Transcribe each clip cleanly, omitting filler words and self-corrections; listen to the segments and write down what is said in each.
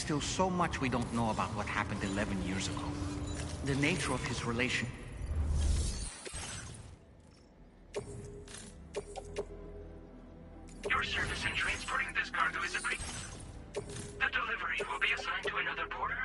still so much we don't know about what happened 11 years ago. The nature of his relation... Your service in transporting this cargo is agreed. The delivery will be assigned to another porter.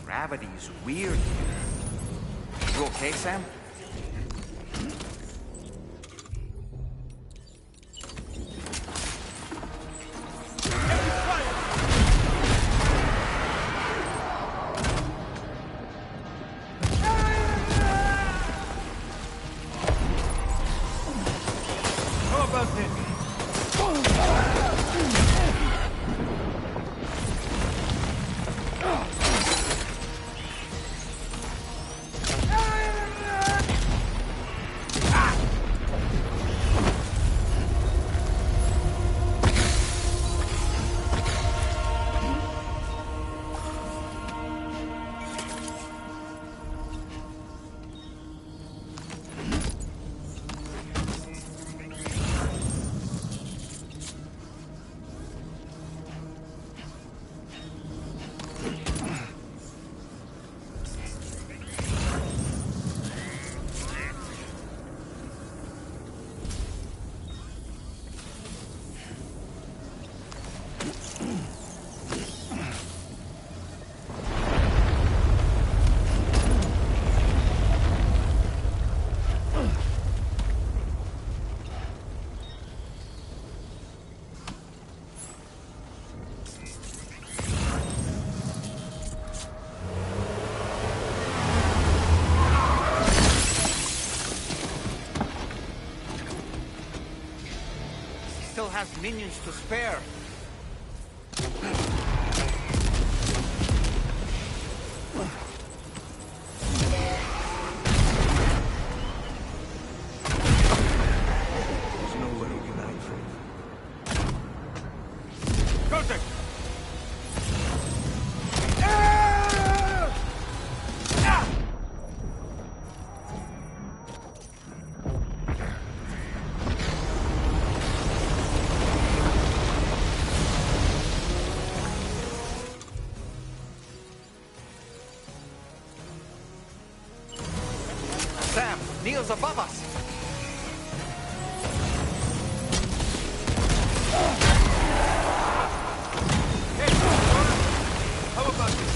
Gravity is weird here. You okay, Sam? How about this? Still has minions to spare. There's nowhere to get out from. Contact! Sam, Neil's above us. Hey, how about this?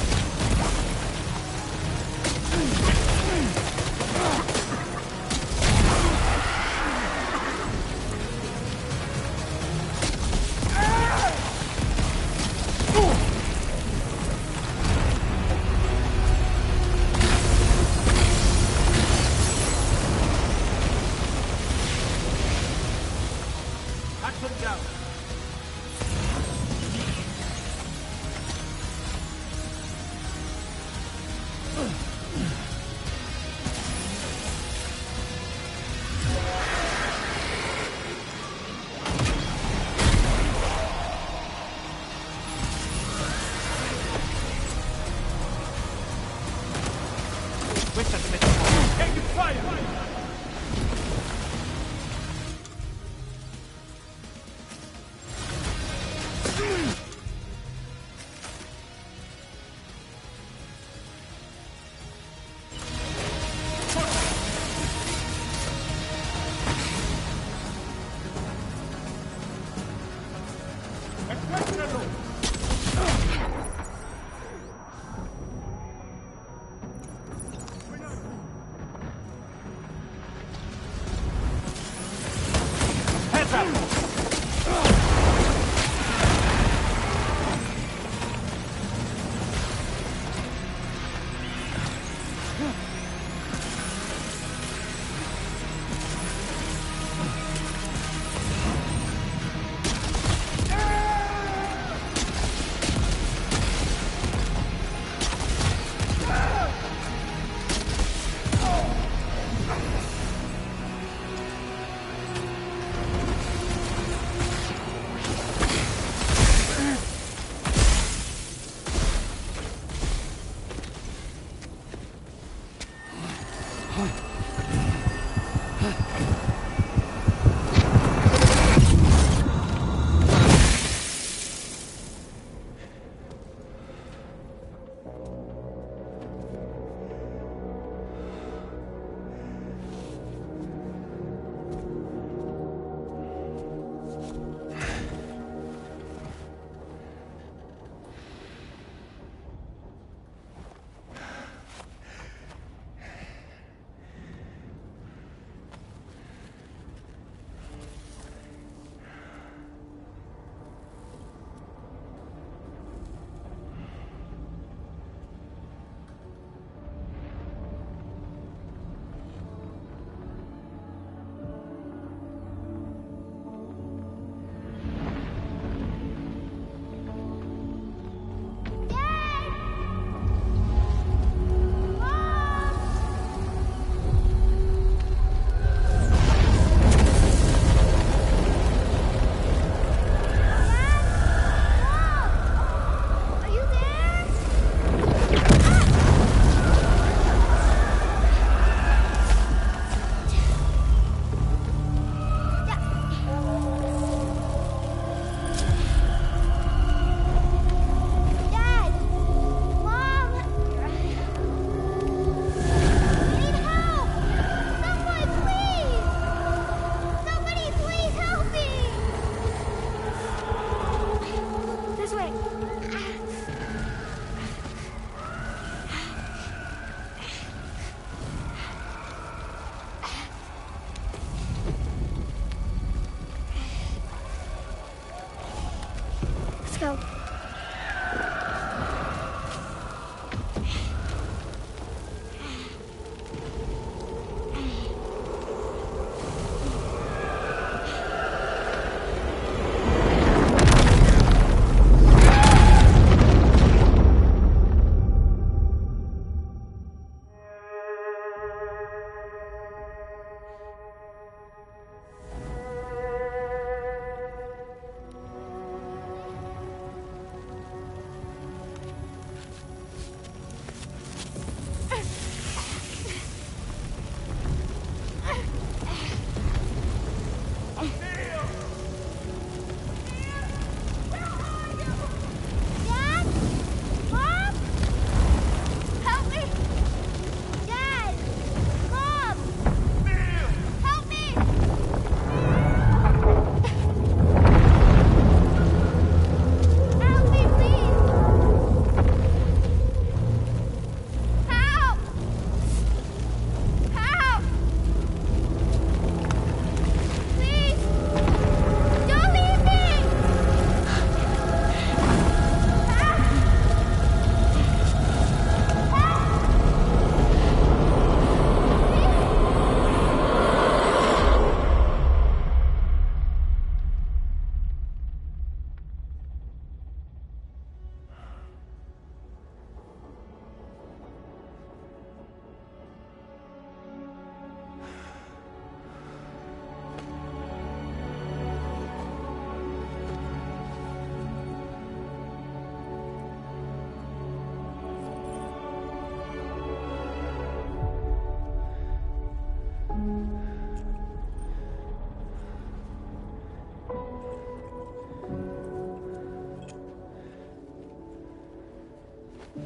Did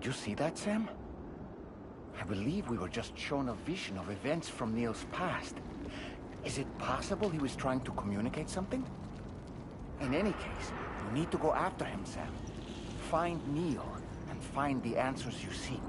you see that, Sam? I believe we were just shown a vision of events from Neil's past. Is it possible he was trying to communicate something? In any case, you need to go after him, Sam. Find Neil, and find the answers you seek.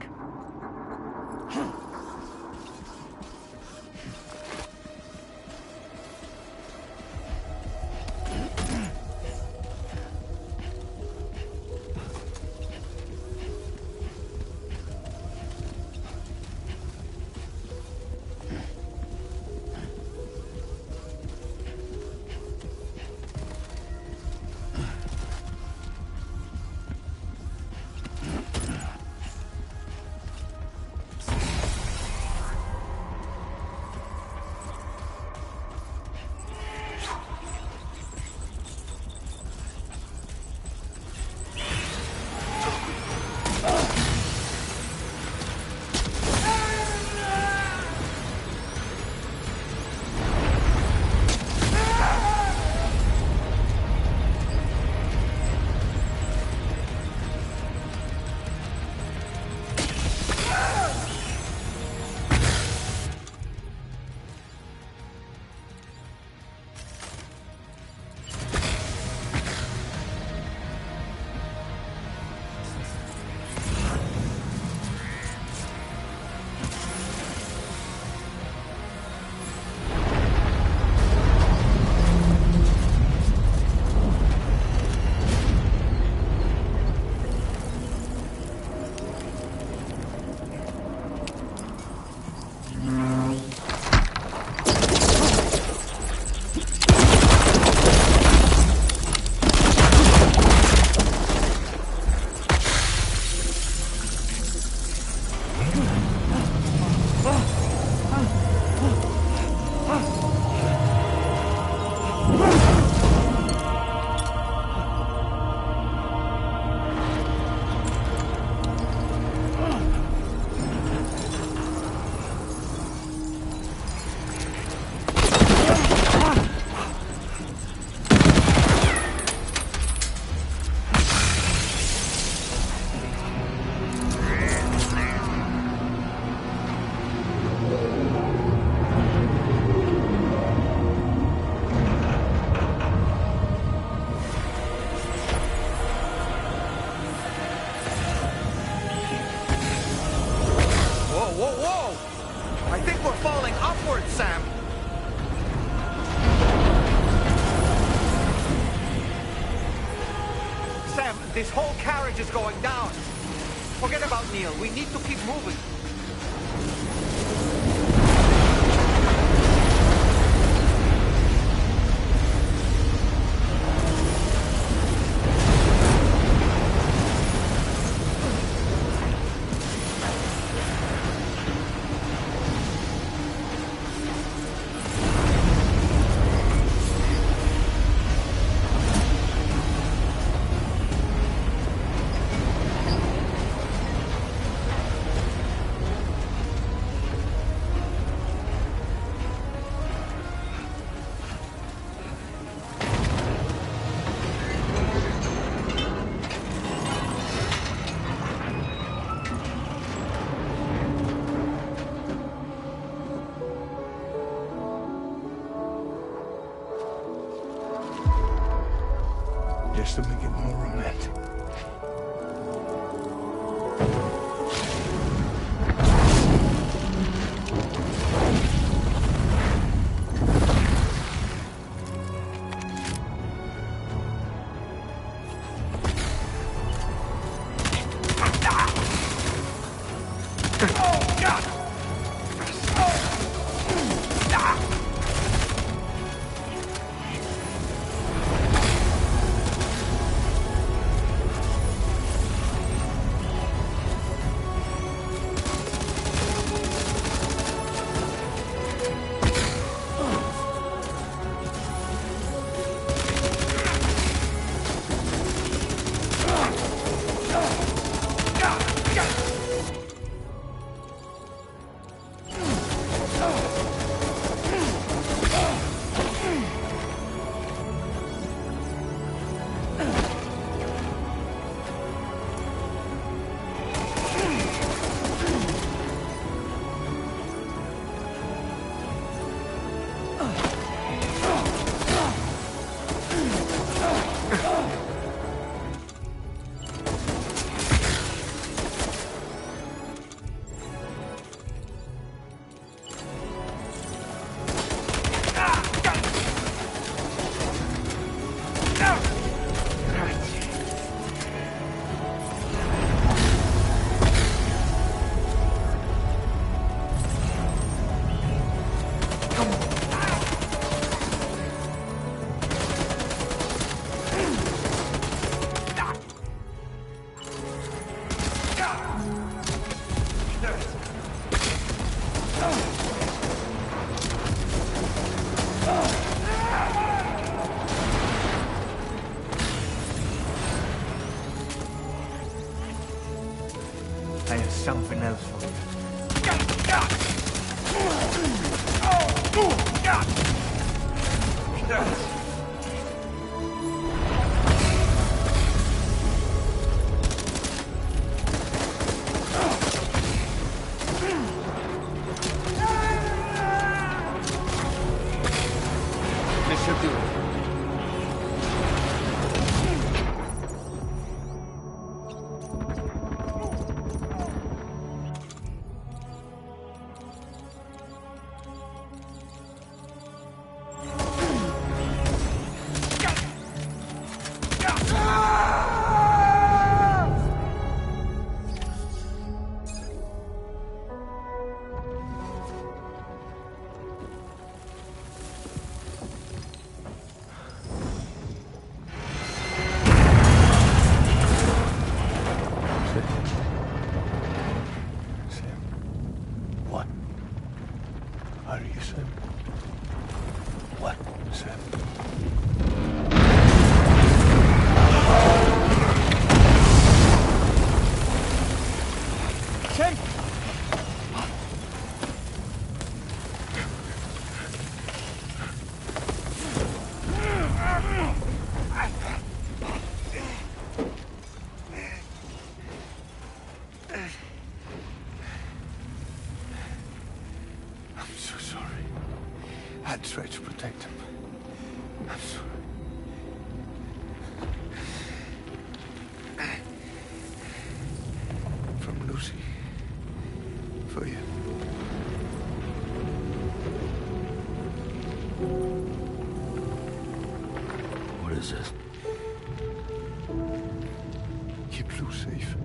This whole carriage is going down. Forget about Neil. We need to keep moving. Just to make it more romantic. I have something else for you. This should do it. Sam. What? Are you Sam? What, Sam? Sam! I'm so sorry. I tried to protect him. I'm sorry. From Lucy. For you. What is this? Keep Lou safe.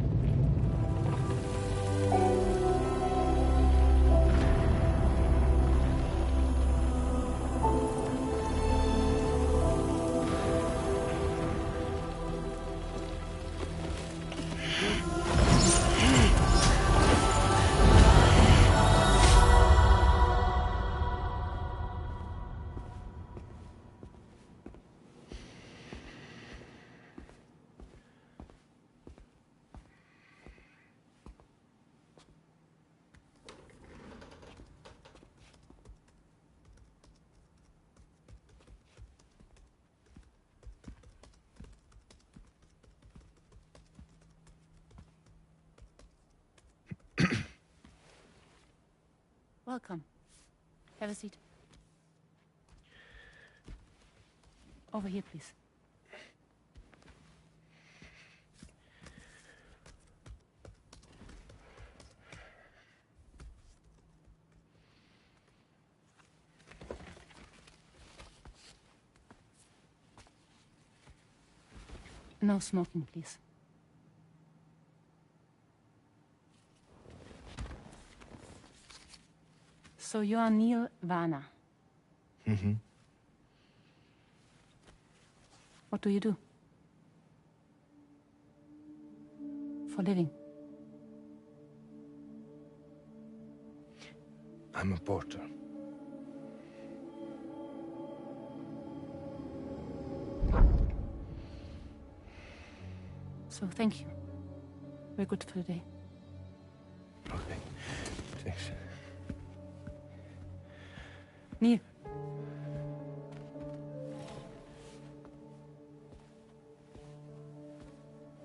Welcome. Have a seat. Over here, please. No smoking, please. So you are Neil Varner. Mm-hmm. What do you do? For living? I'm a porter. So thank you. We're good for the day. Okay. Thanks. Neil.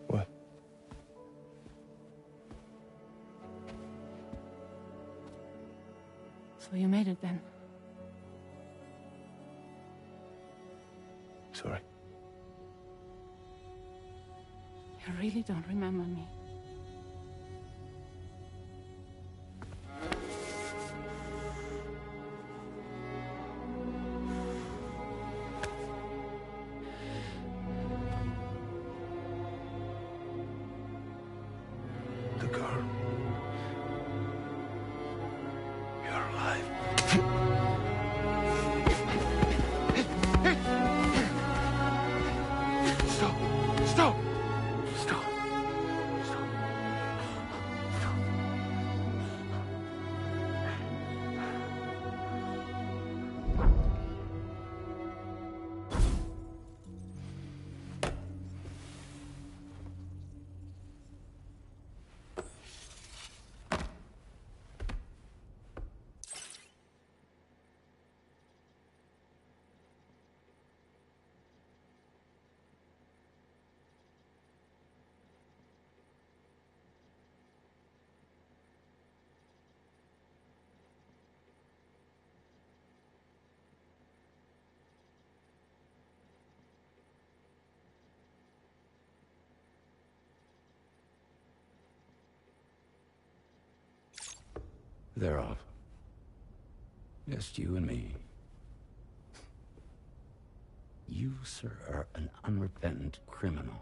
What? So you made it then? Sorry. You really don't remember me. They're off. Just you and me. You, sir, are an unrepentant criminal.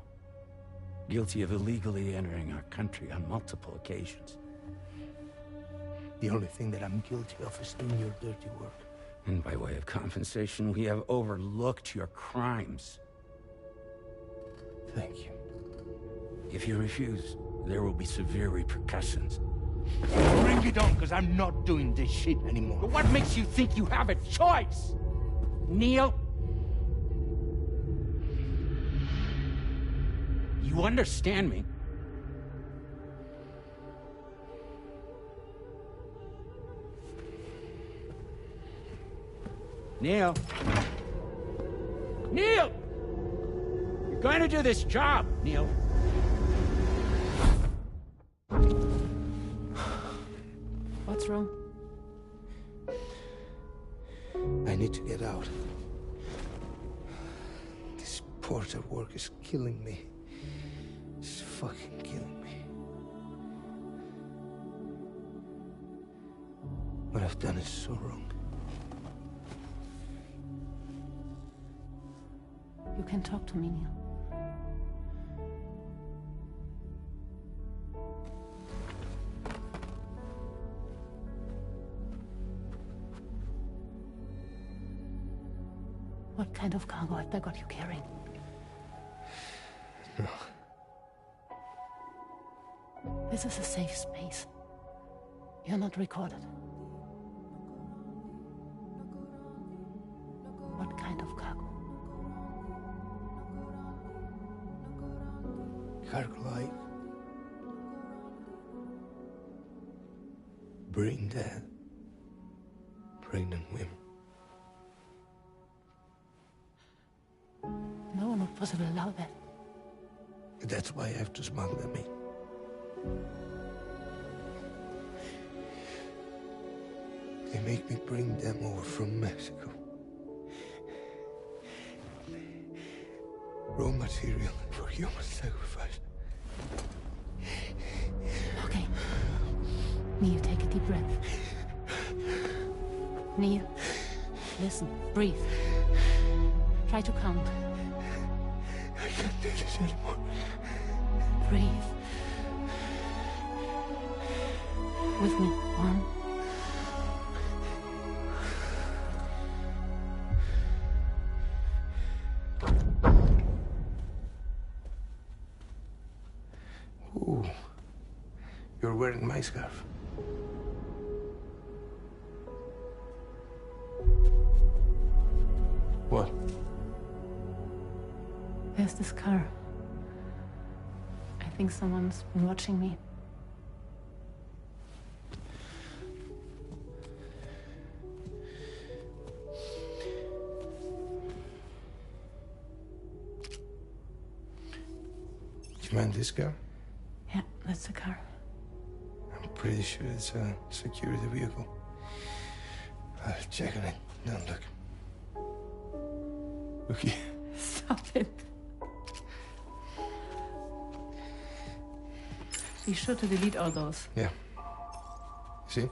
Guilty of illegally entering our country on multiple occasions. The only thing that I'm guilty of is doing your dirty work. And by way of compensation, we have overlooked your crimes. Thank you. If you refuse, there will be severe repercussions. Bring it on, because I'm not doing this shit anymore. But what makes you think you have a choice? Neil? You understand me? Neil? Neil! You're going to do this job, Neil. What's wrong? I need to get out. This porter work is killing me. It's fucking killing me. What I've done is so wrong. You can talk to me, Neil. What kind of cargo have they got you carrying? No. This is a safe space. You're not recorded. What kind of cargo? Cargo like brain dead, pregnant women. No one would possibly allow that. That's why I have to smuggle them in. They make me bring them over from Mexico. Raw material for human sacrifice. Okay. Neil, take a deep breath. Neil, listen, breathe. Try to count. I can't do this anymore. Breathe. With me. 1. Ooh. You're wearing my scarf. What? There's this car. I think someone's been watching me. Do you mind this car? Yeah, that's the car. I'm pretty sure it's a security vehicle. I'll check on it. Now look. Look here. Stop it. Be sure to delete all those. Yeah. See?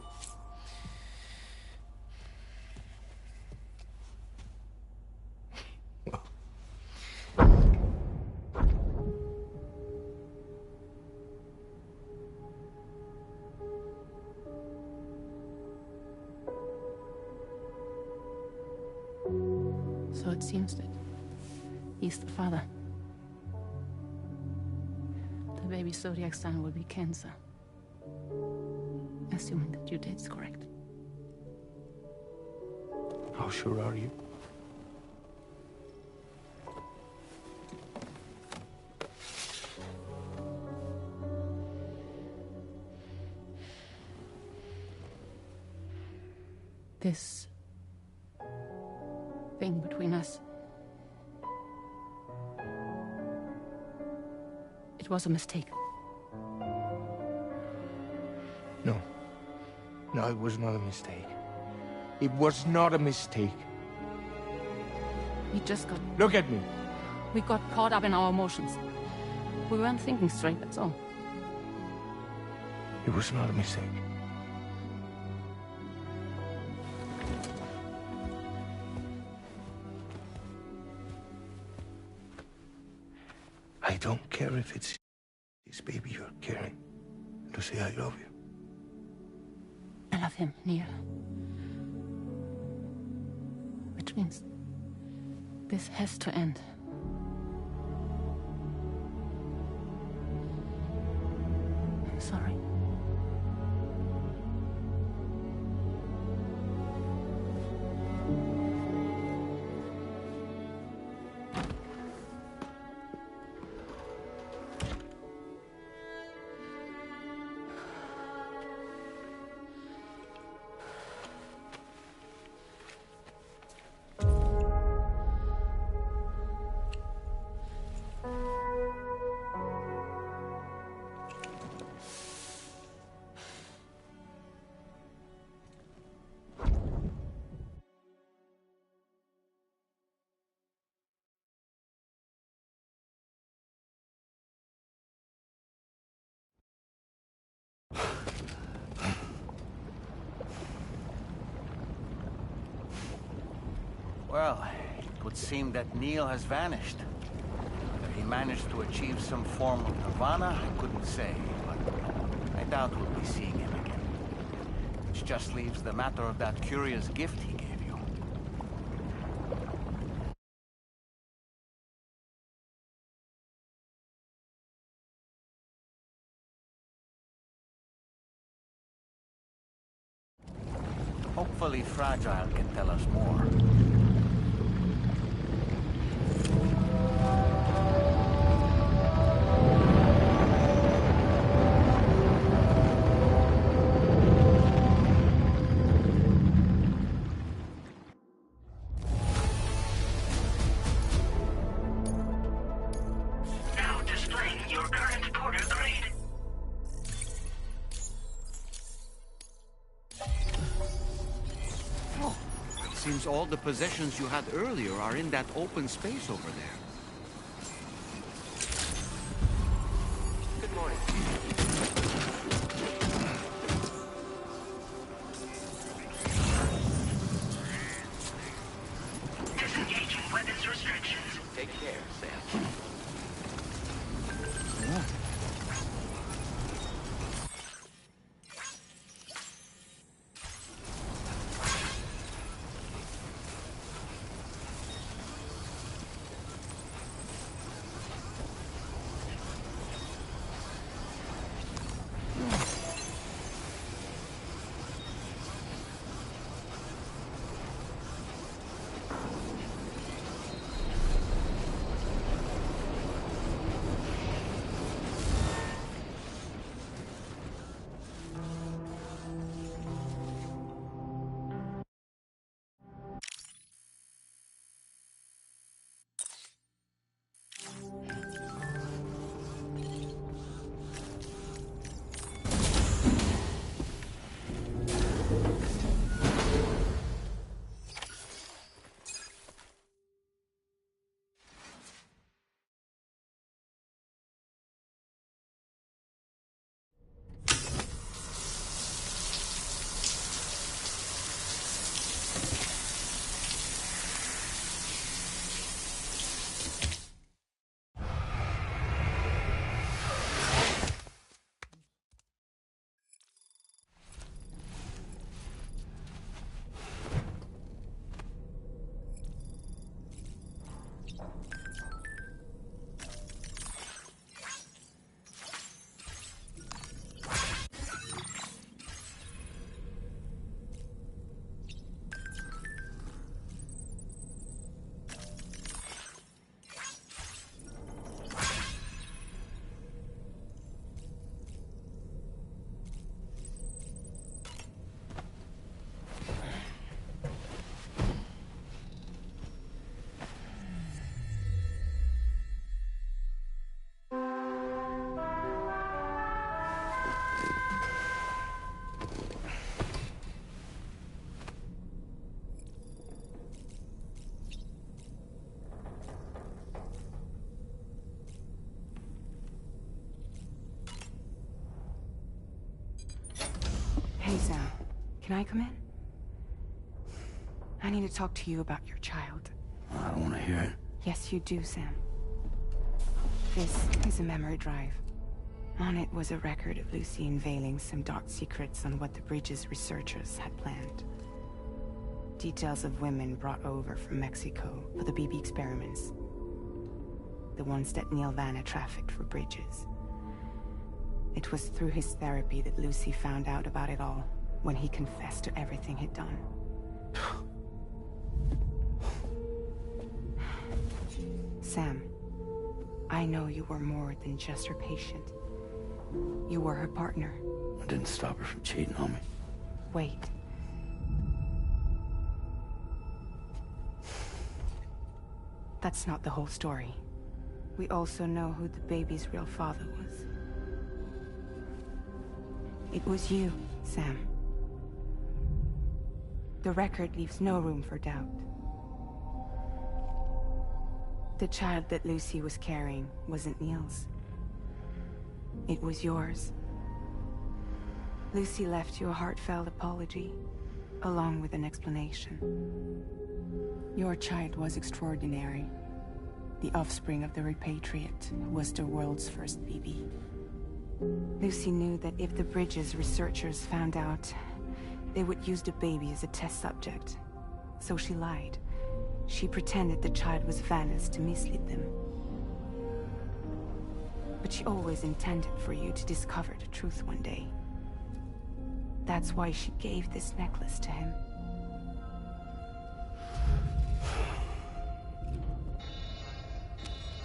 So it seems that he's the father. The baby zodiac sign will be Cancer. Assuming that due date's correct. How sure are you? This thing between us. It was a mistake. No. No, it was not a mistake. It was not a mistake. We just got... Look at me. We got caught up in our emotions. We weren't thinking straight, that's all. It was not a mistake. I don't care if it's his baby you're carrying. To say I love you. I love him, Neil. Which means this has to end. I'm sorry. Well, it would seem that Neil has vanished. Whether he managed to achieve some form of nirvana, I couldn't say, but I doubt we'll be seeing him again. Which just leaves the matter of that curious gift he gave you. Hopefully Fragile can tell us more. Now displaying your current porter grade. Seems all the possessions you had earlier are in that open space over there. Good morning. Disengaging weapons restrictions. Take care, Sam. Hey, Sam. Can I come in? I need to talk to you about your child. I don't want to hear it. Yes, you do, Sam. This is a memory drive. On it was a record of Lucy unveiling some dark secrets on what the Bridges researchers had planned. Details of women brought over from Mexico for the BB experiments. The ones that Neil Vanna trafficked for Bridges. It was through his therapy that Lucy found out about it all, when he confessed to everything he'd done. Sam, I know you were more than just her patient. You were her partner. I didn't stop her from cheating on me. Wait. That's not the whole story. We also know who the baby's real father was. It was you, Sam. The record leaves no room for doubt. The child that Lucy was carrying wasn't Neil's. It was yours. Lucy left you a heartfelt apology, along with an explanation. Your child was extraordinary. The offspring of the repatriate who was the world's first BB. Lucy knew that if the Bridges researchers found out, they would use the baby as a test subject. So she lied. She pretended the child was Vanna's to mislead them. But she always intended for you to discover the truth one day. That's why she gave this necklace to him.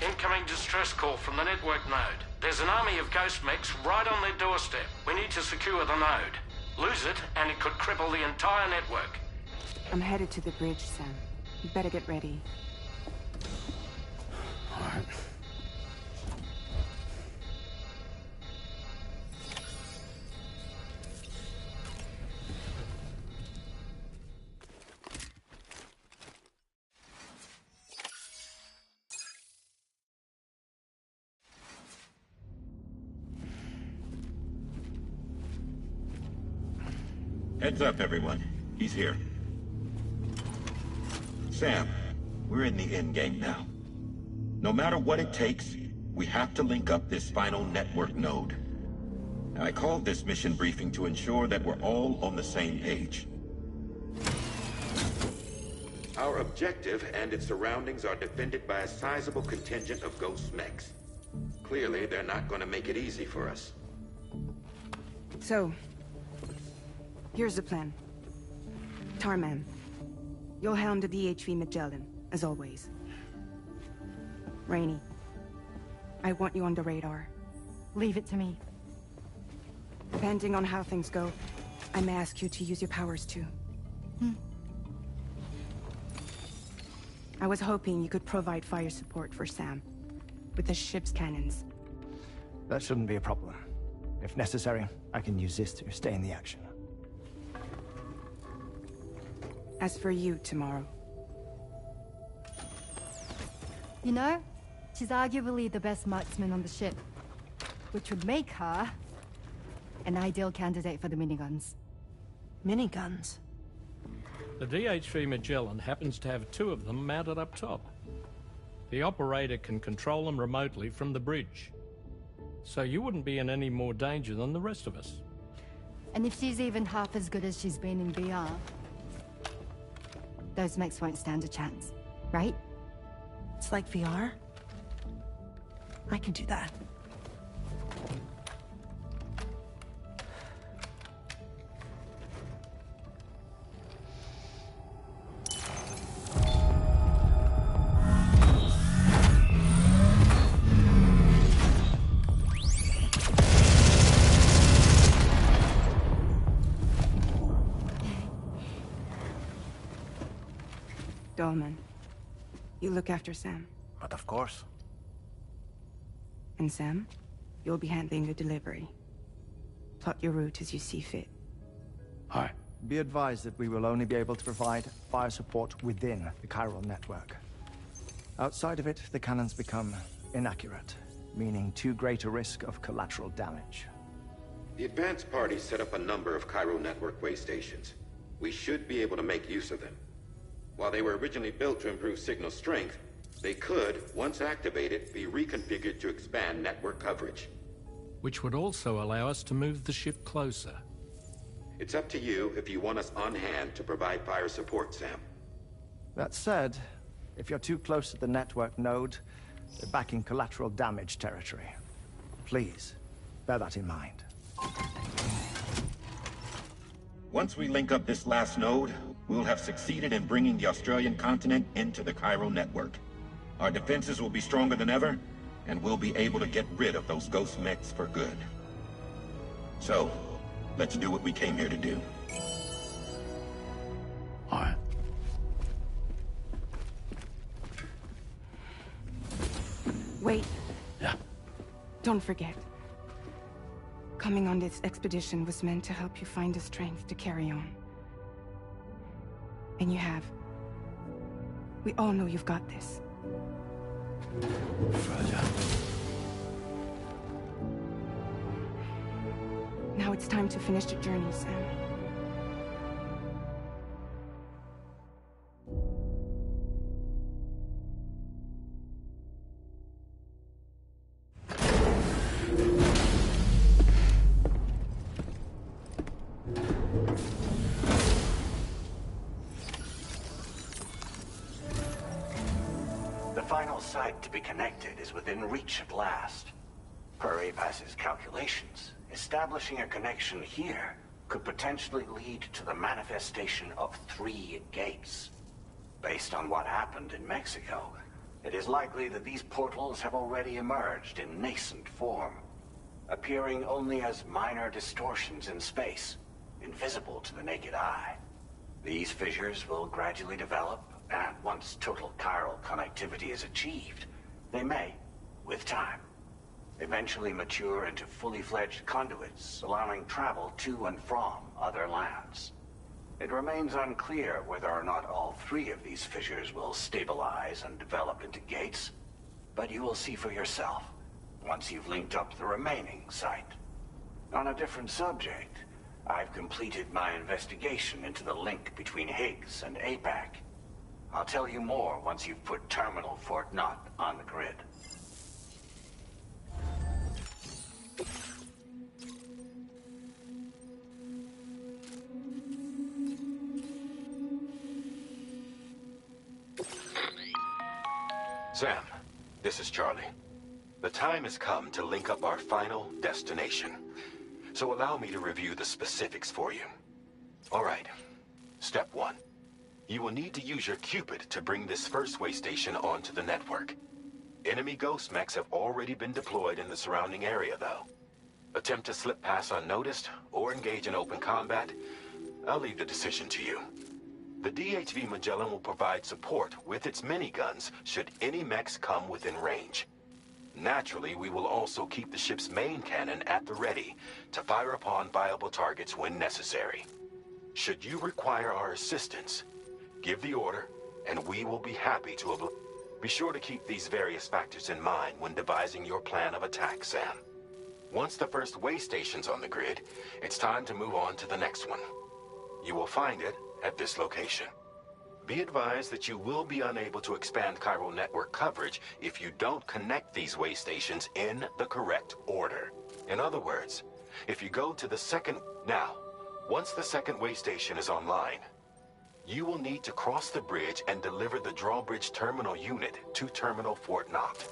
Incoming distress call from the network node. There's an army of ghost mechs right on their doorstep. We need to secure the node. Lose it, and it could cripple the entire network. I'm headed to the bridge, Sam. You better get ready. All right. Heads up, everyone. He's here. Sam, we're in the endgame now. No matter what it takes, we have to link up this final network node. I called this mission briefing to ensure that we're all on the same page. Our objective and its surroundings are defended by a sizable contingent of ghost mechs. Clearly, they're not going to make it easy for us. So, here's the plan. Tarman, you'll helm the DHV Magellan, as always. Rainey, I want you on the radar. Leave it to me. Depending on how things go, I may ask you to use your powers too. I was hoping you could provide fire support for Sam, with the ship's cannons. That shouldn't be a problem. If necessary, I can use this to stay in the action. As for you, tomorrow. You know, she's arguably the best marksman on the ship, which would make her an ideal candidate for the miniguns. Miniguns? The DHV Magellan happens to have 2 of them mounted up top. The operator can control them remotely from the bridge. So you wouldn't be in any more danger than the rest of us. And if she's even half as good as she's been in VR, those mechs won't stand a chance, right? It's like VR? I can do that. Dolman, you look after Sam. But of course. And Sam, you'll be handling the delivery. Plot your route as you see fit. Hi. Be advised that we will only be able to provide fire support within the chiral network. Outside of it, the cannons become inaccurate, meaning too great a risk of collateral damage. The advanced party set up a number of chiral network way stations. We should be able to make use of them. While they were originally built to improve signal strength, They could, once activated, be reconfigured to expand network coverage. Which would also allow us to move the ship closer. It's up to you if you want us on hand to provide fire support, Sam. That said, if you're too close to the network node, you're back in collateral damage territory. Please, bear that in mind. Once we link up this last node, we'll have succeeded in bringing the Australian continent into the Chiral network. Our defenses will be stronger than ever, and we'll be able to get rid of those ghost mechs for good. So, let's do what we came here to do. All right. Wait. Yeah. Don't forget. Coming on this expedition was meant to help you find the strength to carry on. And you have. We all know you've got this. Fragile. Now it's time to finish the journey, Sam. The final site to be connected is within reach at last. Per APAS's calculations, establishing a connection here could potentially lead to the manifestation of 3 gates. Based on what happened in Mexico, it is likely that these portals have already emerged in nascent form, appearing only as minor distortions in space, invisible to the naked eye. These fissures will gradually develop, and once total chiral connectivity is achieved, they may, with time, eventually mature into fully fledged conduits, allowing travel to and from other lands. It remains unclear whether or not all 3 of these fissures will stabilize and develop into gates, but you will see for yourself once you've linked up the remaining site. On a different subject, I've completed my investigation into the link between Higgs and APAC. I'll tell you more once you've put Terminal Fort Knott on the grid. Sam, this is Charlie. The time has come to link up our final destination. So allow me to review the specifics for you. All right. Step 1. You will need to use your Cupid to bring this first way station onto the network. Enemy ghost mechs have already been deployed in the surrounding area, though. Attempt to slip past unnoticed or engage in open combat, I'll leave the decision to you. The DHV Magellan will provide support with its miniguns should any mechs come within range. Naturally, we will also keep the ship's main cannon at the ready to fire upon viable targets when necessary. Should you require our assistance, give the order, and we will be happy to be sure to keep these various factors in mind when devising your plan of attack, Sam. Once the first way station's on the grid, it's time to move on to the next one. You will find it at this location. Be advised that you will be unable to expand chiral network coverage if you don't connect these way stations in the correct order. In other words, if you go to the second... Now, once the second way station is online, you will need to cross the bridge and deliver the drawbridge terminal unit to Terminal Fort Knott.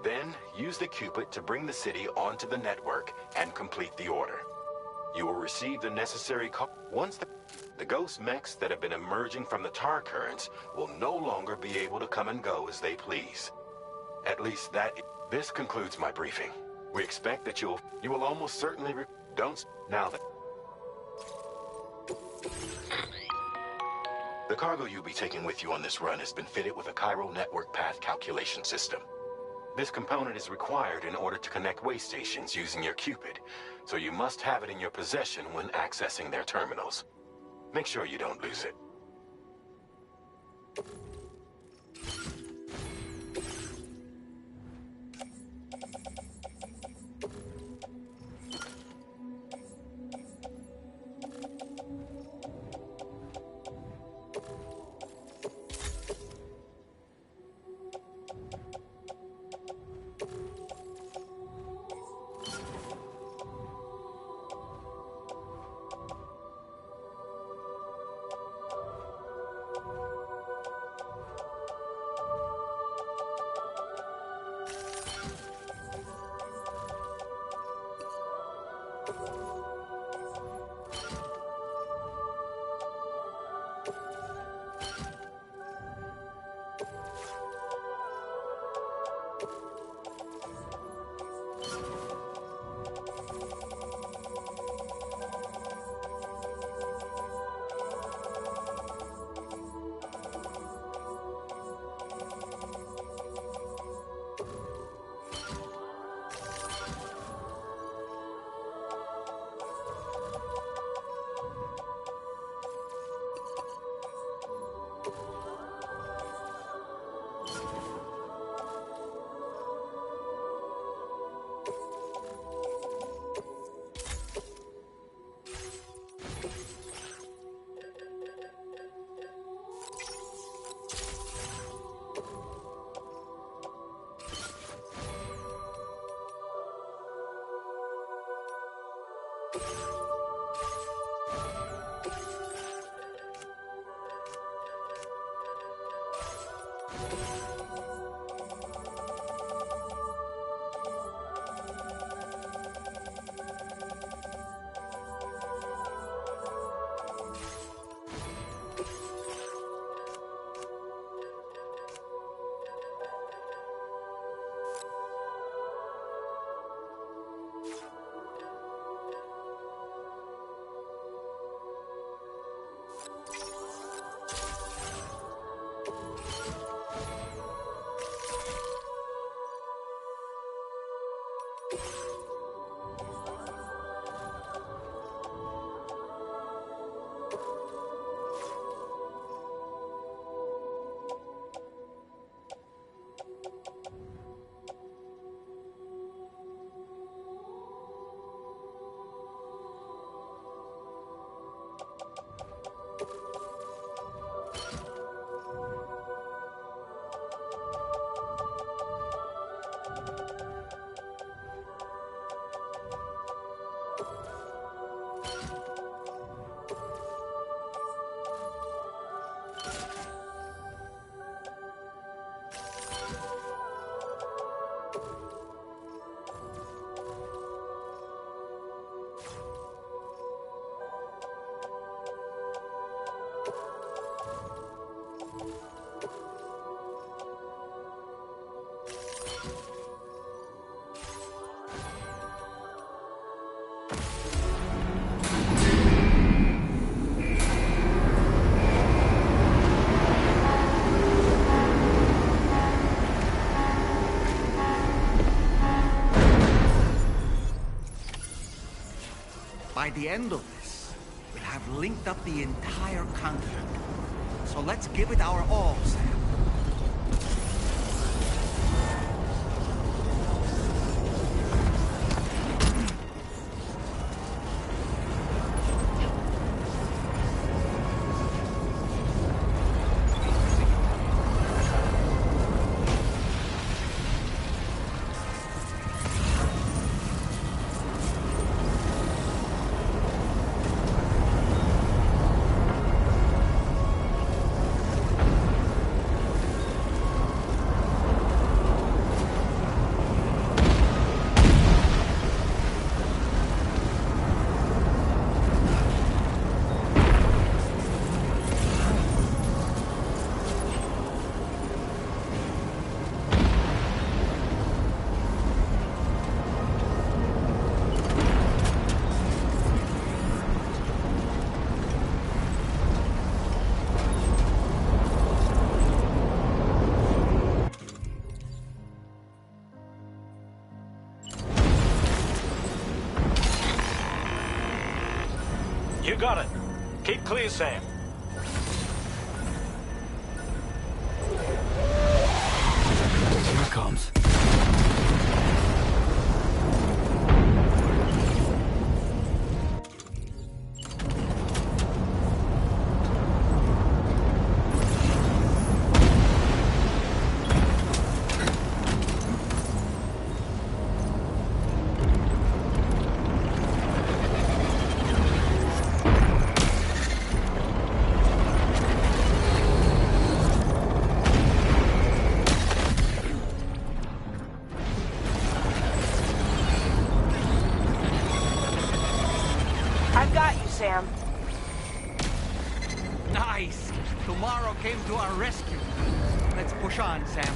Then, use the Cupid to bring the city onto the network and complete the order. You will receive the necessary once the ghost mechs that have been emerging from the tar currents will no longer be able to come and go as they please. At least this concludes my briefing. We expect that you will almost certainly now that the cargo you'll be taking with you on this run has been fitted with a chiral network path calculation system. This component is required in order to connect way stations using your Cupid, so you must have it in your possession when accessing their terminals. Make sure you don't lose it. By the end of this, we'll have linked up the entire continent. So let's give it our all, Sam. You got it. Keep clear, Sam. Here it comes. I've got you, Sam. Nice! Tomorrow came to our rescue. Let's push on, Sam.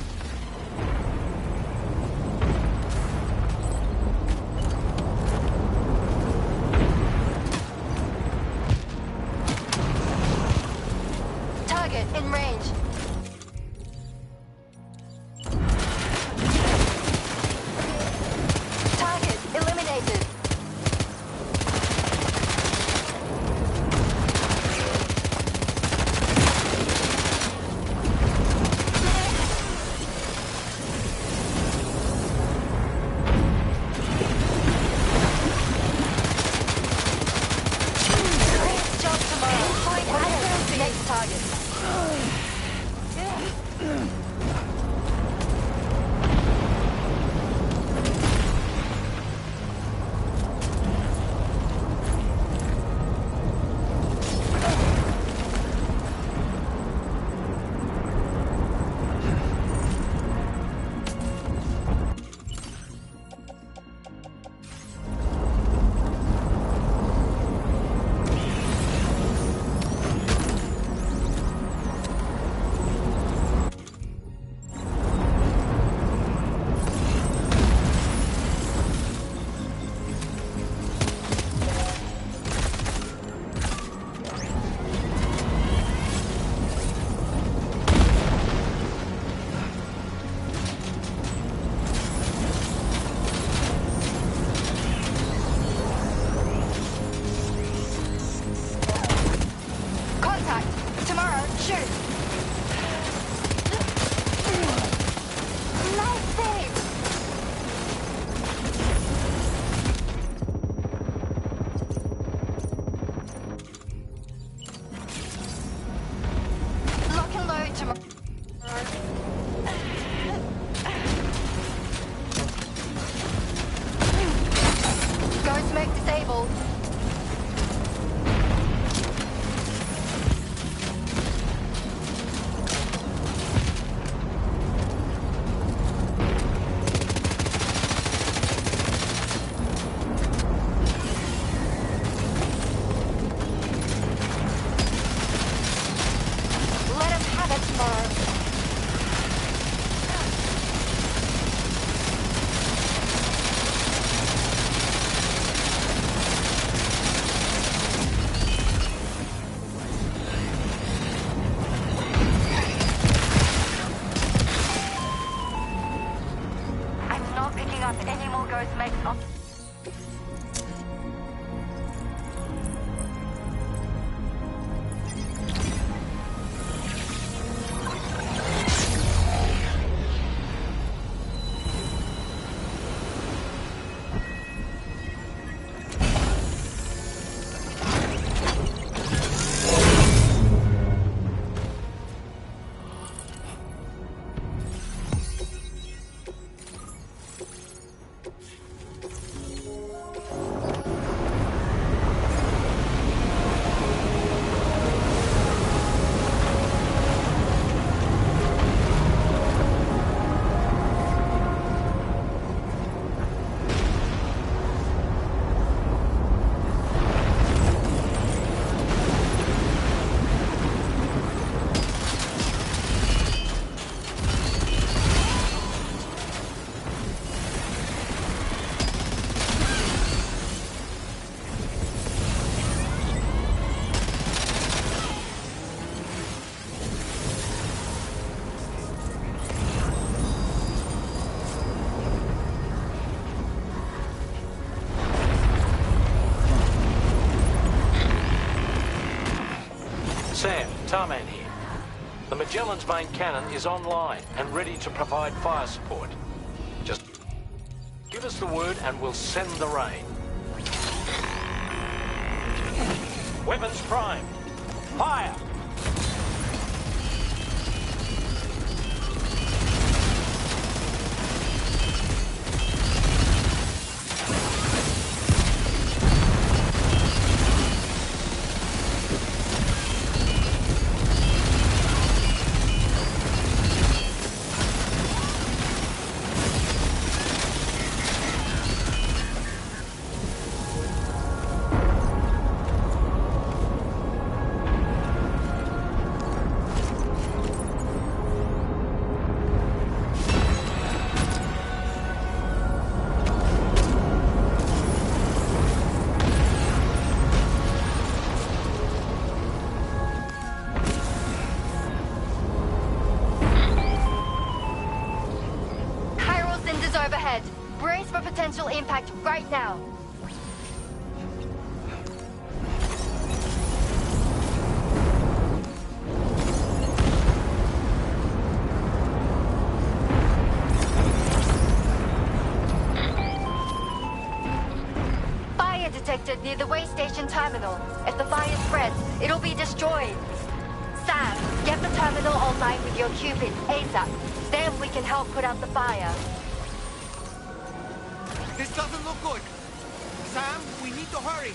picking up any more ghost mechs off. Sam, Tarman here. The Magellan's main cannon is online and ready to provide fire support. Just give us the word and we'll send the rain. Weapons primed. Fire! Overhead. Brace for potential impact right now. Fire detected near the way station terminal. If the fire spreads, it'll be destroyed. Sam, get the terminal online with your Cupid ASAP. Then we can help put out the fire. This doesn't look good. Sam, we need to hurry.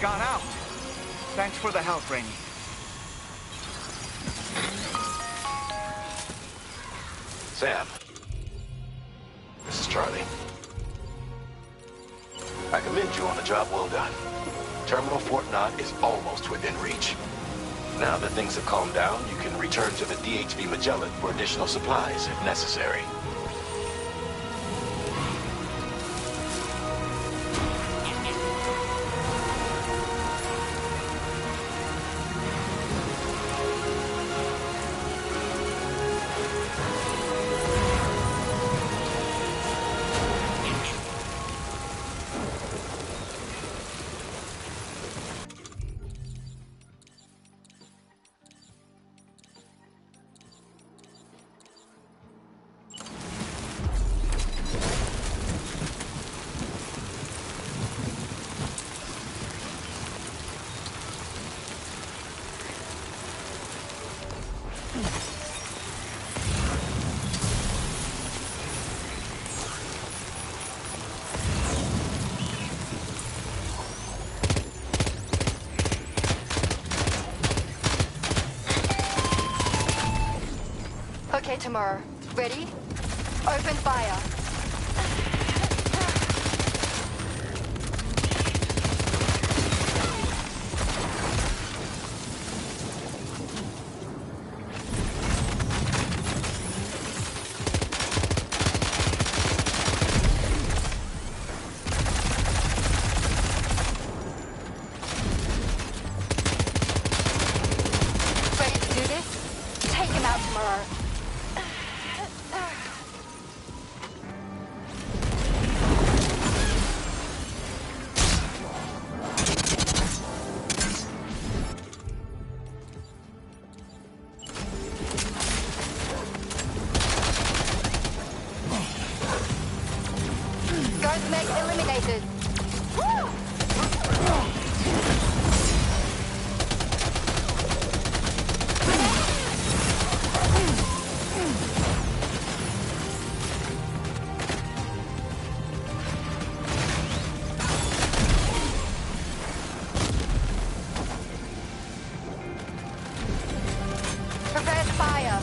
got out. Thanks for the help, Rainey. Sam. This is Charlie. I commend you on a job well done. Terminal Fort Knott is almost within reach. Now that things have calmed down, you can return to the DHV Magellan for additional supplies if necessary. Okay, Tamara. Ready? Open fire. Ready to do this? Take him out, Tamara. Ghost mech eliminated. Woo! Prepare to fire.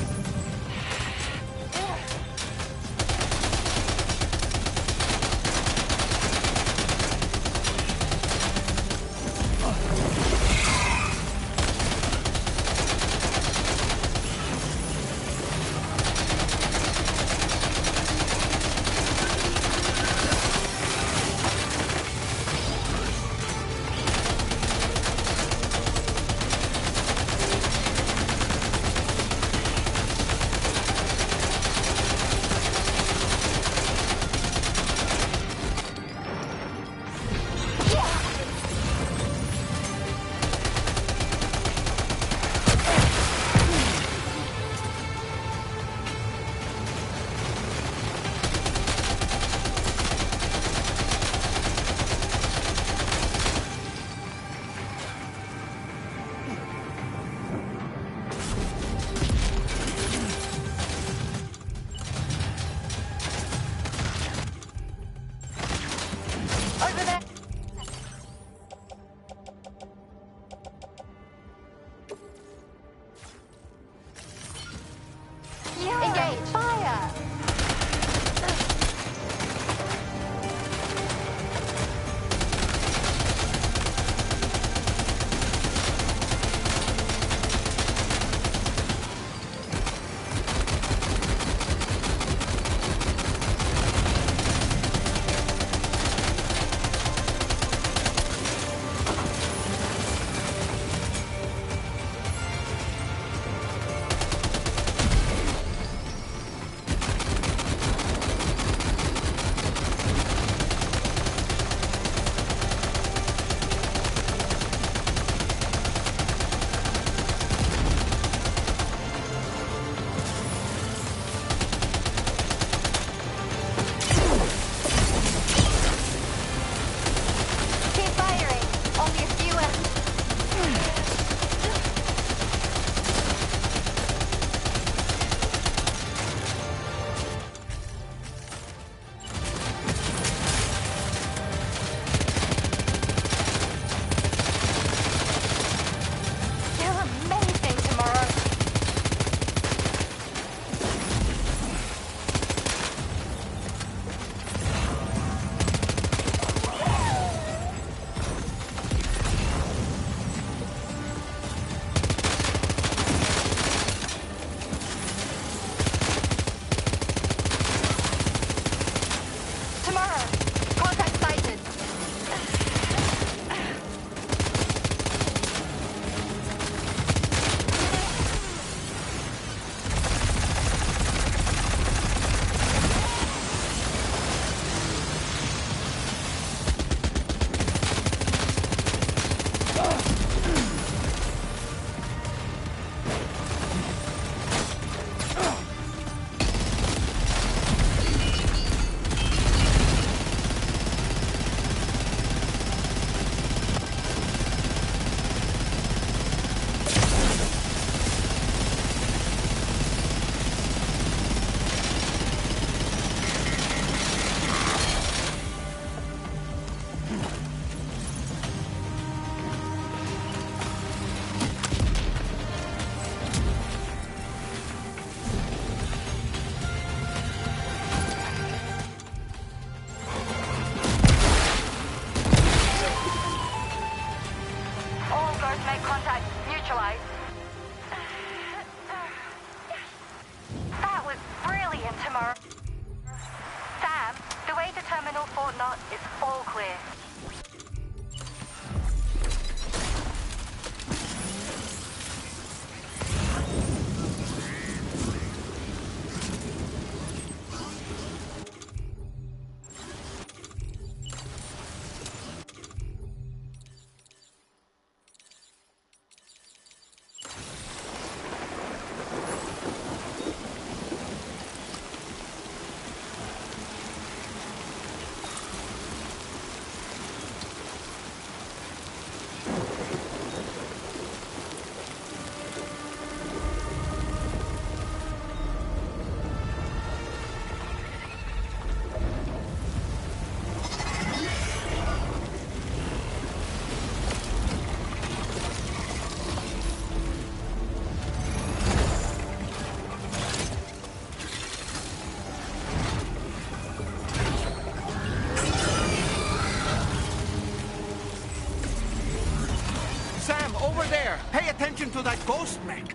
into that ghost mech.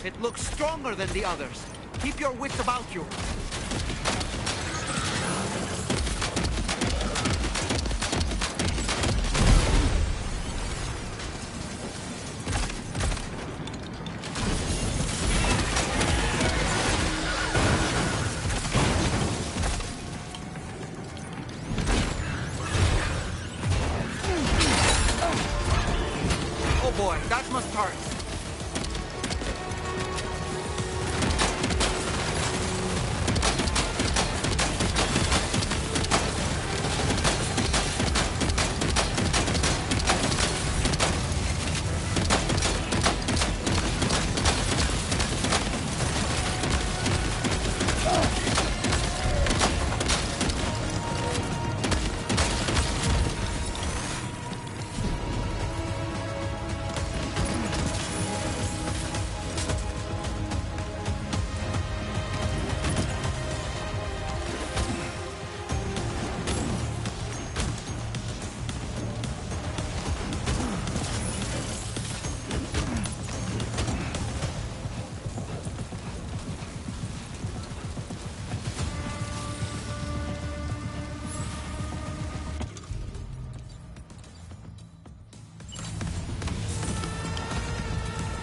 It looks stronger than the others. Keep your wits about you. Oh boy, that must hurt.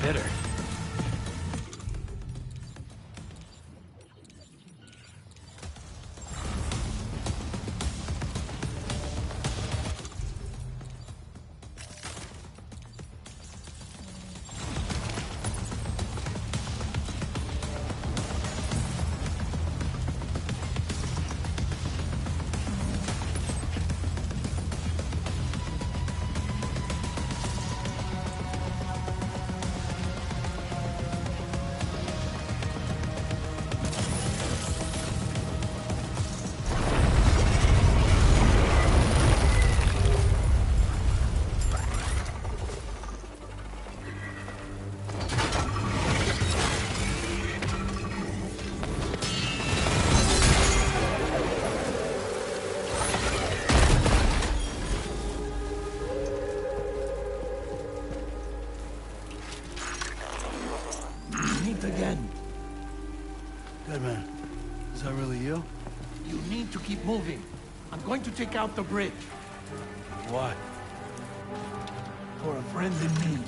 Better. Again. Deadman, is that really you? You need to keep moving. I'm going to take out the bridge. Why? For a friend in need.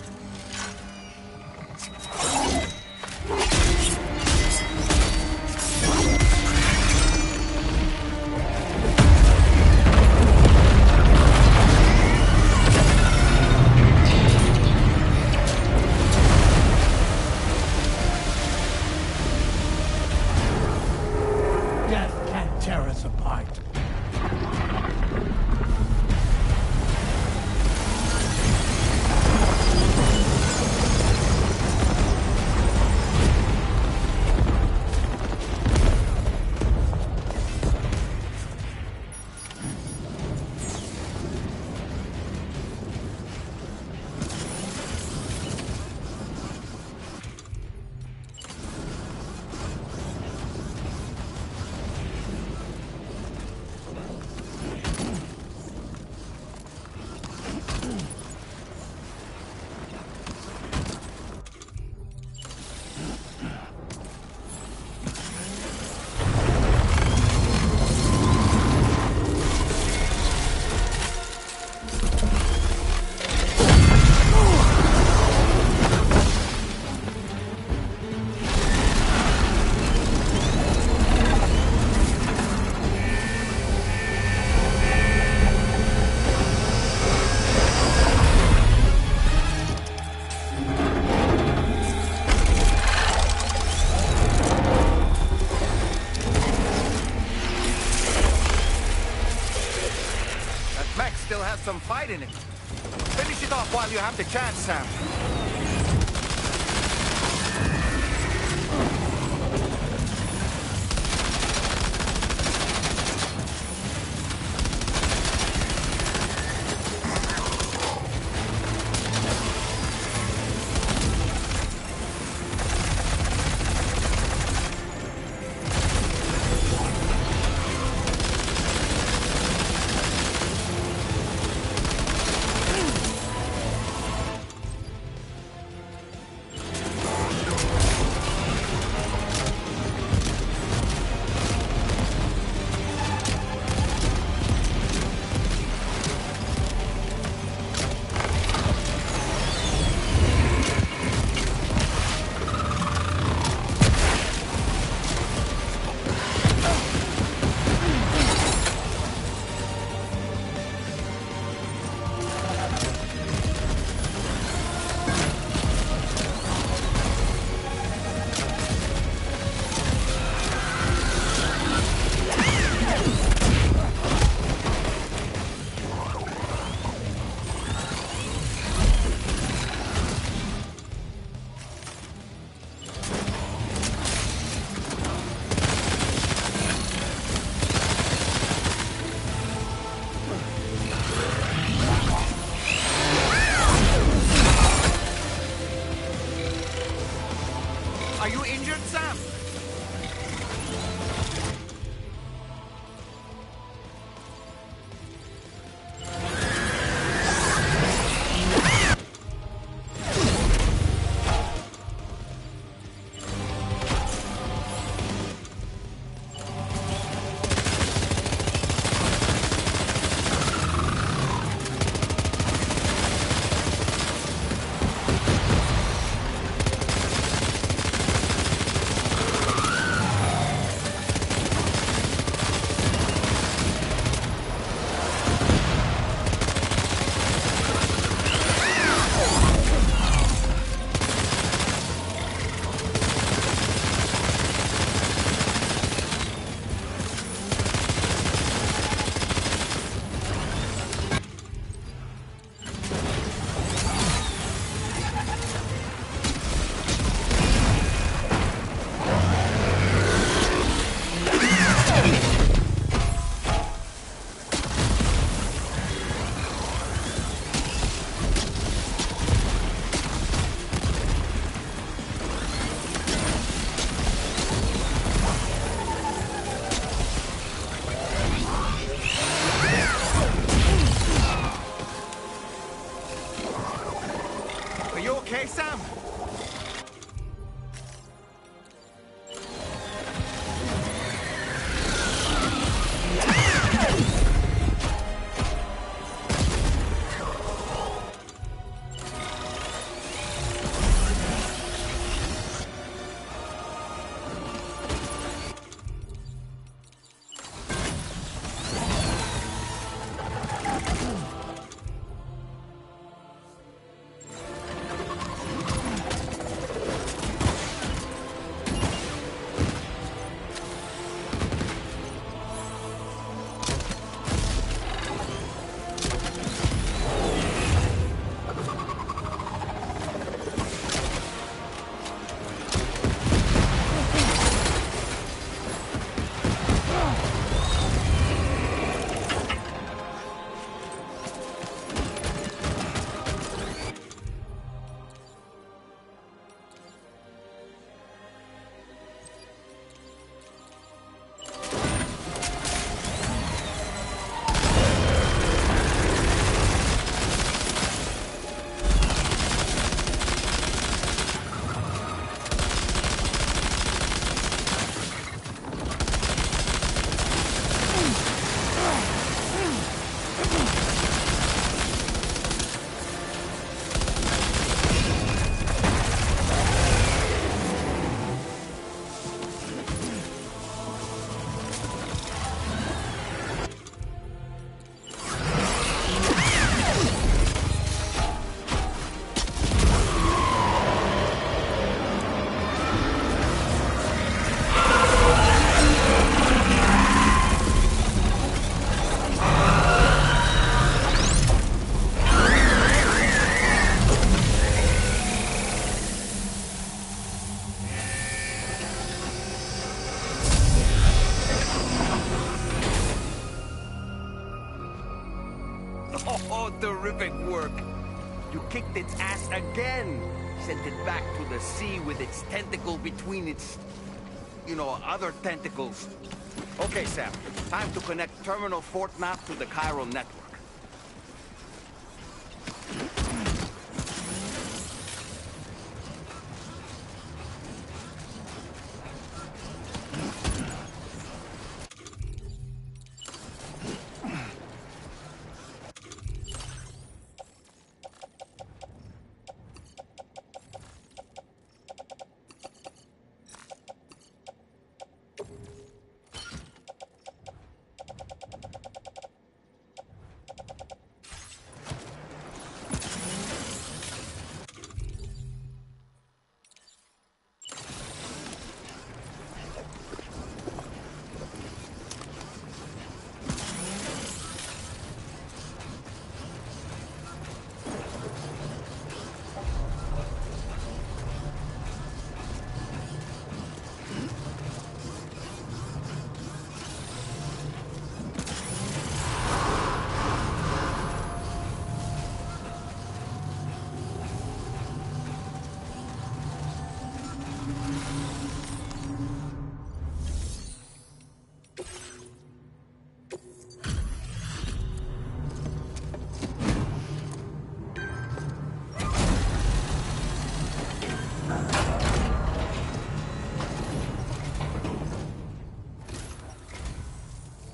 Death can't tear us apart. Still has some fight in it. Finish it off while you have the chance, Sam. Are you injured, Sam? Okay, Sam? Oh, terrific work. You kicked its ass again. Sent it back to the sea with its tentacle between its, other tentacles. Okay, Sam. Time to connect Terminal Fort Map to the Chiral network.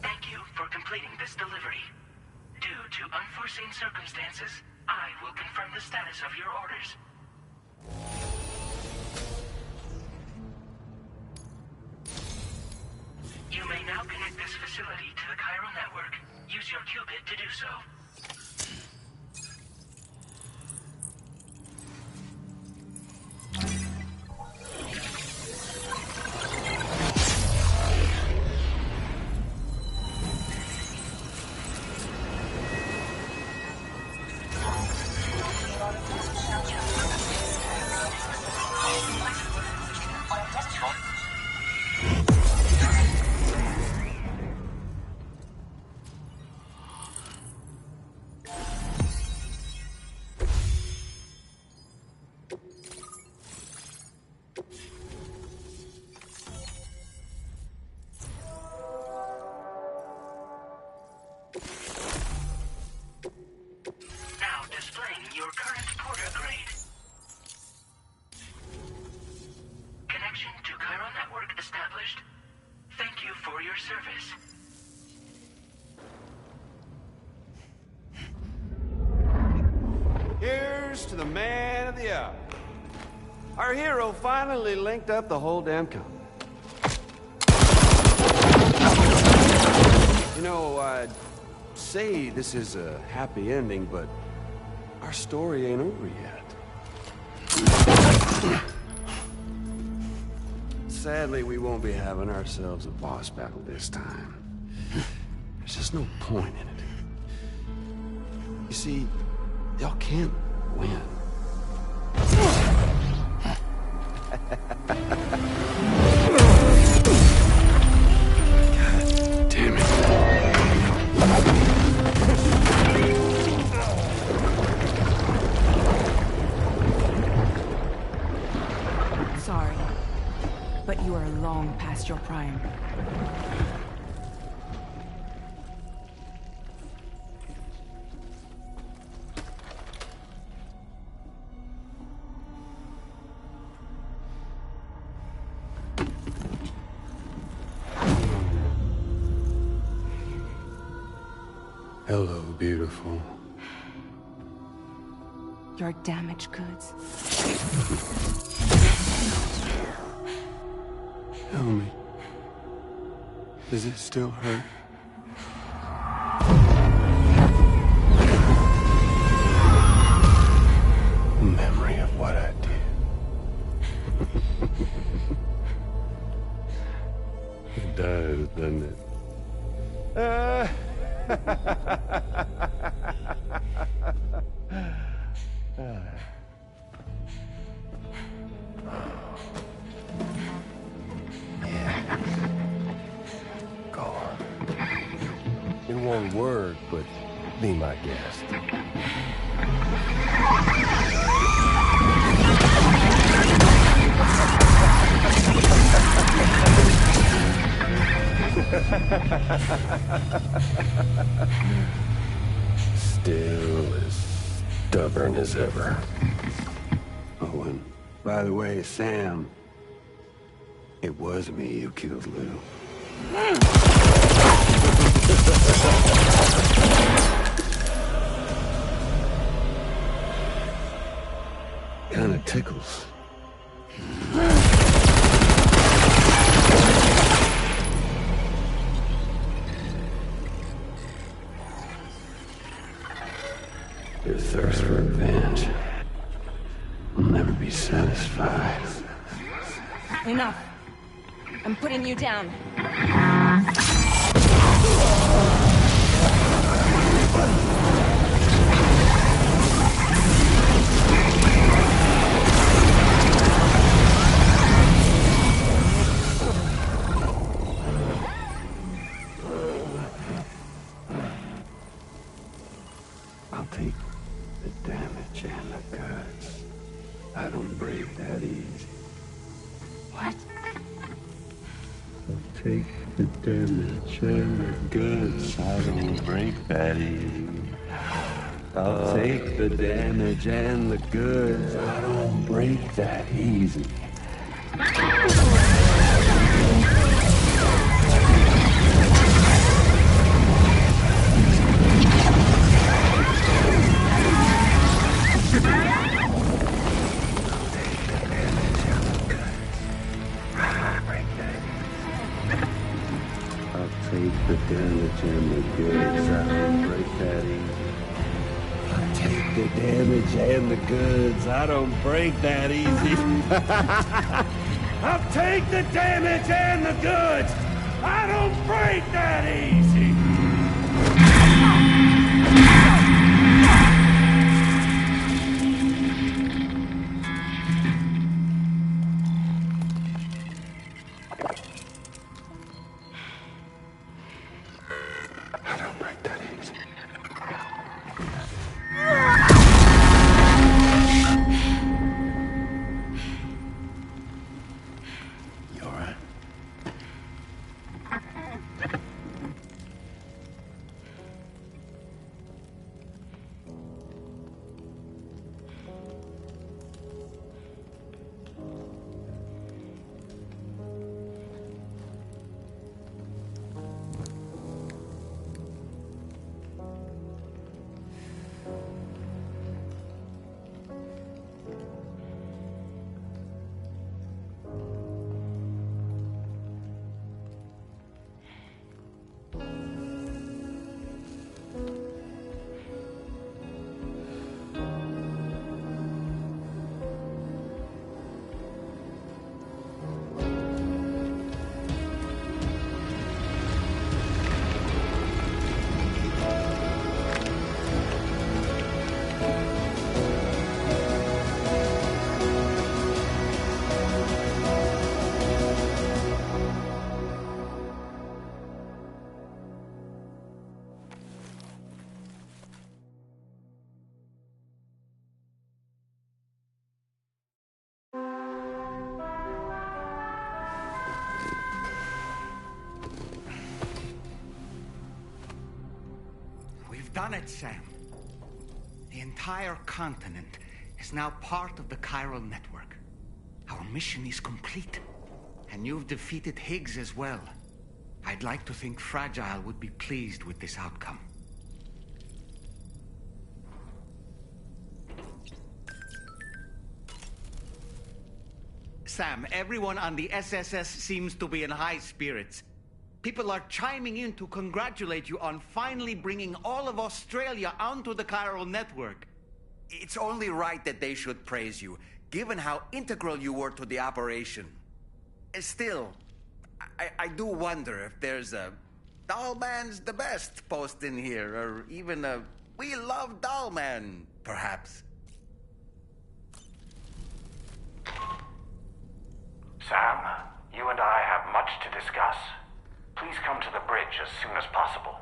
Thank you for completing this delivery. Due to unforeseen circumstances, I will confirm the status of your orders. You may now connect this facility to the Chiral network. Use your qubit to do so. Now displaying your current porter grade. Connection to Chiral network established. Thank you for your service. Here's to the man of the hour. Our hero finally linked up the whole damn company. You know, I'd say this is a happy ending, but our story ain't over yet. Sadly, we won't be having ourselves a boss battle this time. There's just no point in it. You see, y'all can't win. God damn it. Sorry, but you are long past your prime. Hello, beautiful. Your damaged goods. Tell me, does it still hurt? Memory of what I did. It does, doesn't it? Go on. In one word, but be my guest. Still as stubborn as ever. Oh, and by the way, Sam, it was me who killed Lou. Kinda tickles. Your thirst for revenge will never be satisfied. Enough. I'm putting you down. I'll take the damage and the goods. I don't break that easy. What? Take the damage and the goods. I don't break that easy. I'll take the damage and the goods. I don't break that easy. Take the damage and the goods. I don't break that easy. I'll take the damage and the goods. I don't break that easy. I'll take the damage and the goods. I don't break that easy. Done it, Sam. The entire continent is now part of the Chiral Network. Our mission is complete. And you've defeated Higgs as well. I'd like to think Fragile would be pleased with this outcome. Sam, everyone on the SSS seems to be in high spirits. People are chiming in to congratulate you on finally bringing all of Australia onto the Chiral Network. It's only right that they should praise you, given how integral you were to the operation. Still, I do wonder if there's a Dahlman's the best post in here, or even a We Love Dahlman, perhaps. Sam, you and I have much to discuss. Please come to the bridge as soon as possible.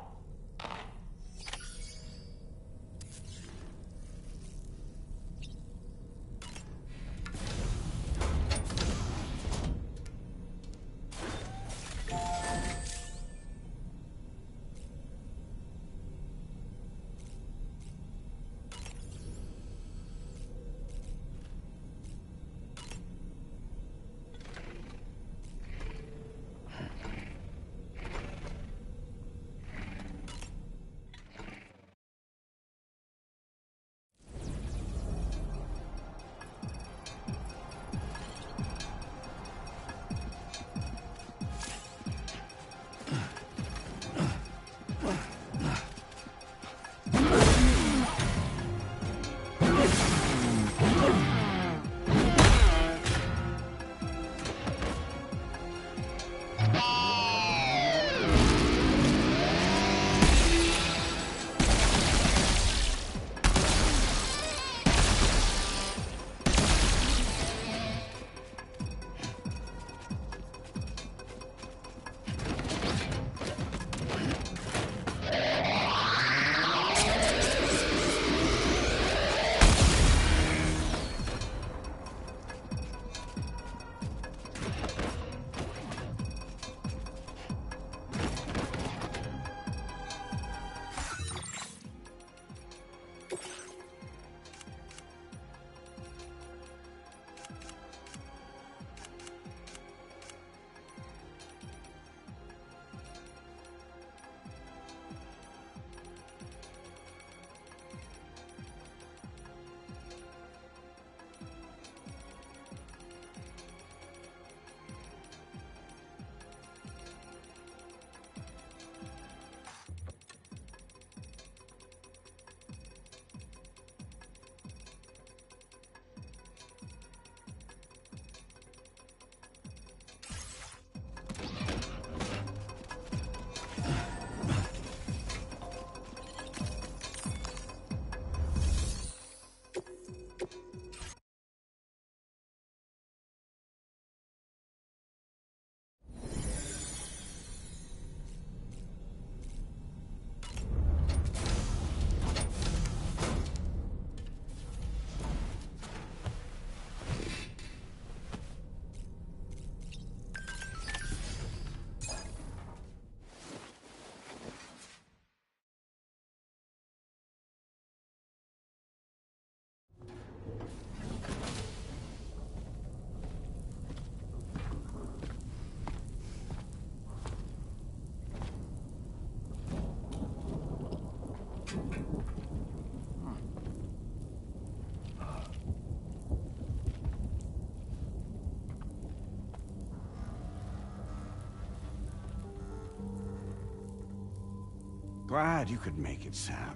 glad you could make it, Sam.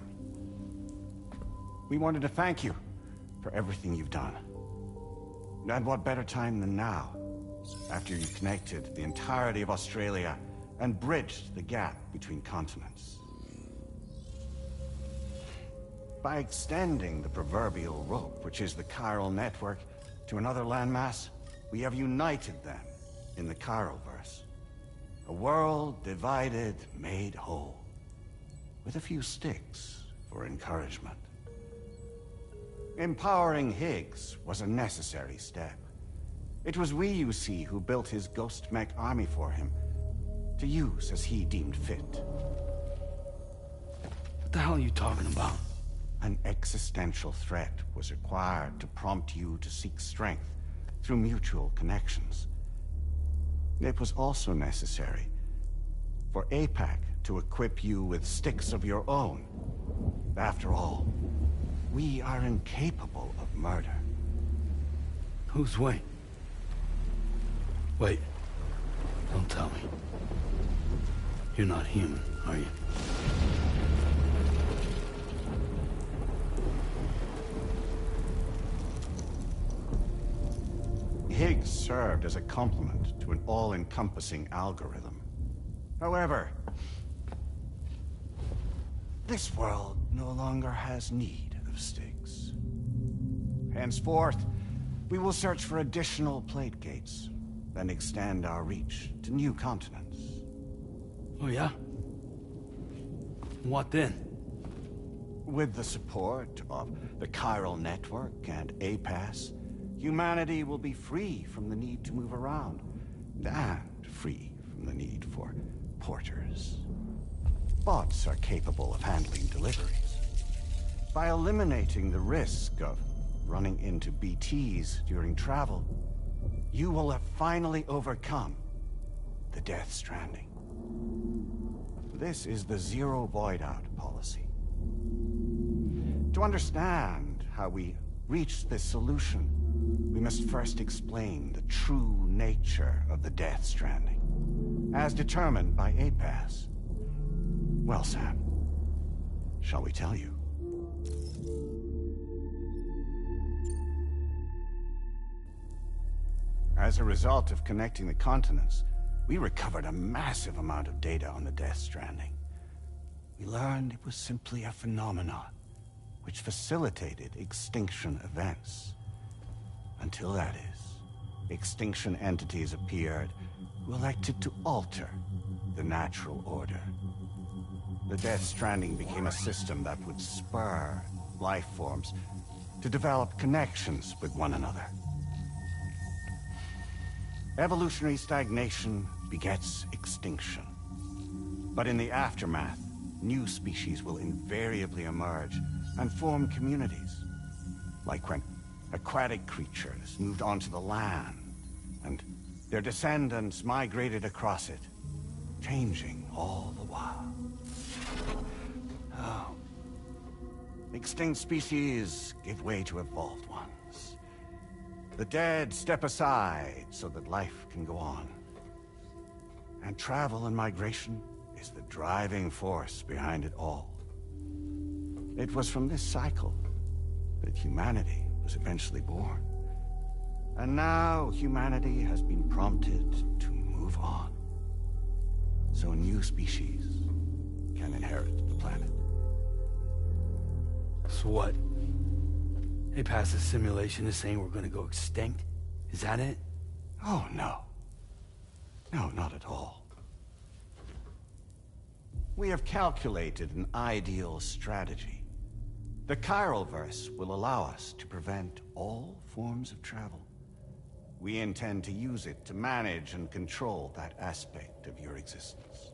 We wanted to thank you for everything you've done. And what better time than now, after you connected the entirety of Australia and bridged the gap between continents. By extending the proverbial rope, which is the chiral network, to another landmass, we have united them in the Chiroverse. A world divided, made whole, with a few sticks for encouragement. Empowering Higgs was a necessary step. It was we, you see, who built his ghost mech army for him, to use as he deemed fit. What the hell are you talking about? An existential threat was required to prompt you to seek strength through mutual connections. It was also necessary for APAC to equip you with sticks of your own. After all, we are incapable of murder. Who's we? Wait. Don't tell me. You're not human, are you? Higgs served as a complement to an all-encompassing algorithm. However, this world no longer has need of sticks. Henceforth, we will search for additional plate gates, then extend our reach to new continents. Oh yeah? What then? With the support of the Chiral Network and APAS, humanity will be free from the need to move around, and free from the need for porters. Bots are capable of handling deliveries. By eliminating the risk of running into BTs during travel, you will have finally overcome the Death Stranding. This is the Zero Void Out policy. To understand how we reached this solution, we must first explain the true nature of the Death Stranding, as determined by APAS. Well, Sam, shall we tell you? As a result of connecting the continents, we recovered a massive amount of data on the Death Stranding. We learned it was simply a phenomenon which facilitated extinction events. Until that is, extinction entities appeared who elected to alter the natural order. The Death Stranding became a system that would spur life forms to develop connections with one another. Evolutionary stagnation begets extinction. But in the aftermath, new species will invariably emerge and form communities. Like when aquatic creatures moved onto the land, and their descendants migrated across it, changing all the while. Oh. Extinct species give way to evolved ones. The dead step aside so that life can go on. And travel and migration is the driving force behind it all. It was from this cycle that humanity was eventually born. And now humanity has been prompted to move on. So new species can inherit the planet. So what? APAS's simulation is saying we're gonna go extinct? Is that it? Oh, no. No, not at all. We have calculated an ideal strategy. The Chiralverse will allow us to prevent all forms of travel. We intend to use it to manage and control that aspect of your existence.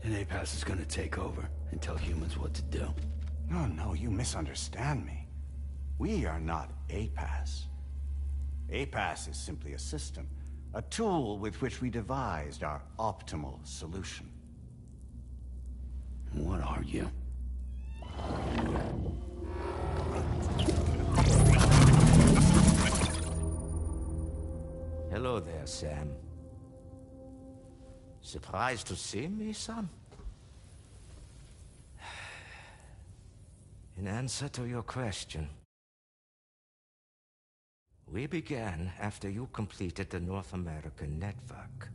And APAS is gonna take over and tell humans what to do. No, you misunderstand me. We are not APAS. APAS is simply a system, a tool with which we devised our optimal solution. What are you? Hello there, Sam. Surprised to see me, son? In answer to your question, we began after you completed the North American network.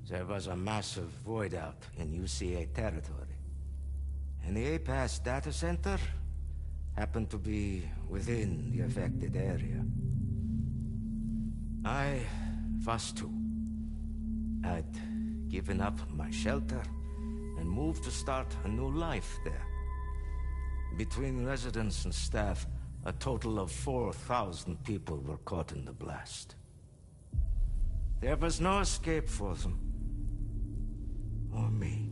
There was a massive void out in UCA territory, and the APAS data center happened to be within the affected area. I was too. I'd given up my shelter and moved to start a new life there. Between residents and staff, a total of 4,000 people were caught in the blast. There was no escape for them. Or me.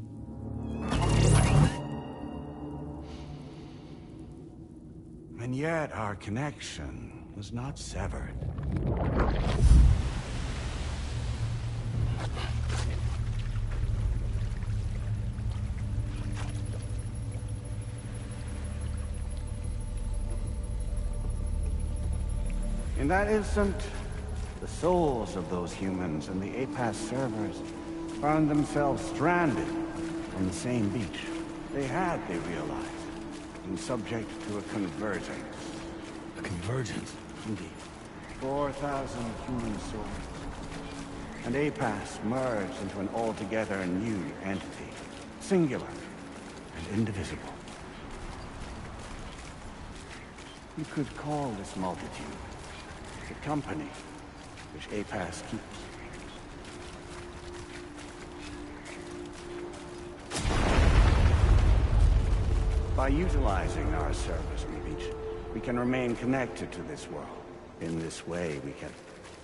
And yet our connection was not severed. In that instant, the souls of those humans and the APAS servers found themselves stranded on the same beach. They realized, been subject to a convergence. A convergence? Indeed. 4,000 human souls. And APAS merged into an altogether new entity. Singular and indivisible. You could call this multitude the company which APAS keeps. By utilizing our service on the beach, we can remain connected to this world. In this way, we can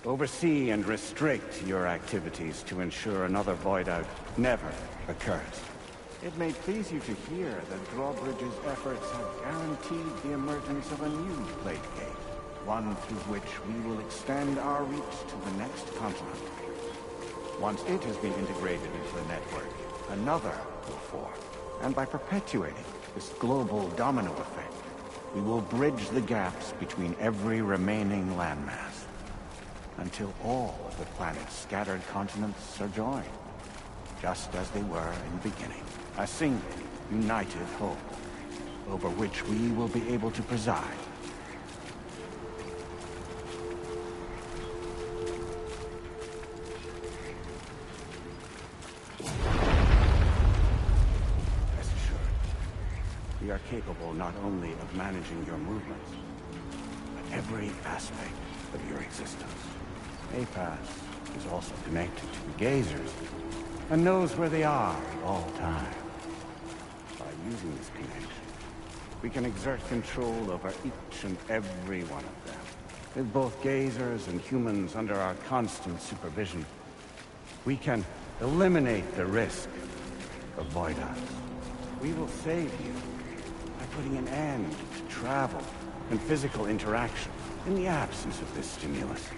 oversee and restrict your activities to ensure another void out never occurs. It may please you to hear that Drawbridge's efforts have guaranteed the emergence of a new Plate Gate, one through which we will extend our reach to the next continent. Once it has been integrated into the network, another will form. And by perpetuating this global domino effect, we will bridge the gaps between every remaining landmass, until all of the planet's scattered continents are joined, just as they were in the beginning. A single, united whole, over which we will be able to preside. We are capable not only of managing your movements, but every aspect of your existence. APAS is also connected to the Gazers, and knows where they are at all times. By using this connection, we can exert control over each and every one of them. With both Gazers and humans under our constant supervision, we can eliminate the risk of void outs. We will save you by putting an end to travel and physical interaction. In the absence of this stimulus,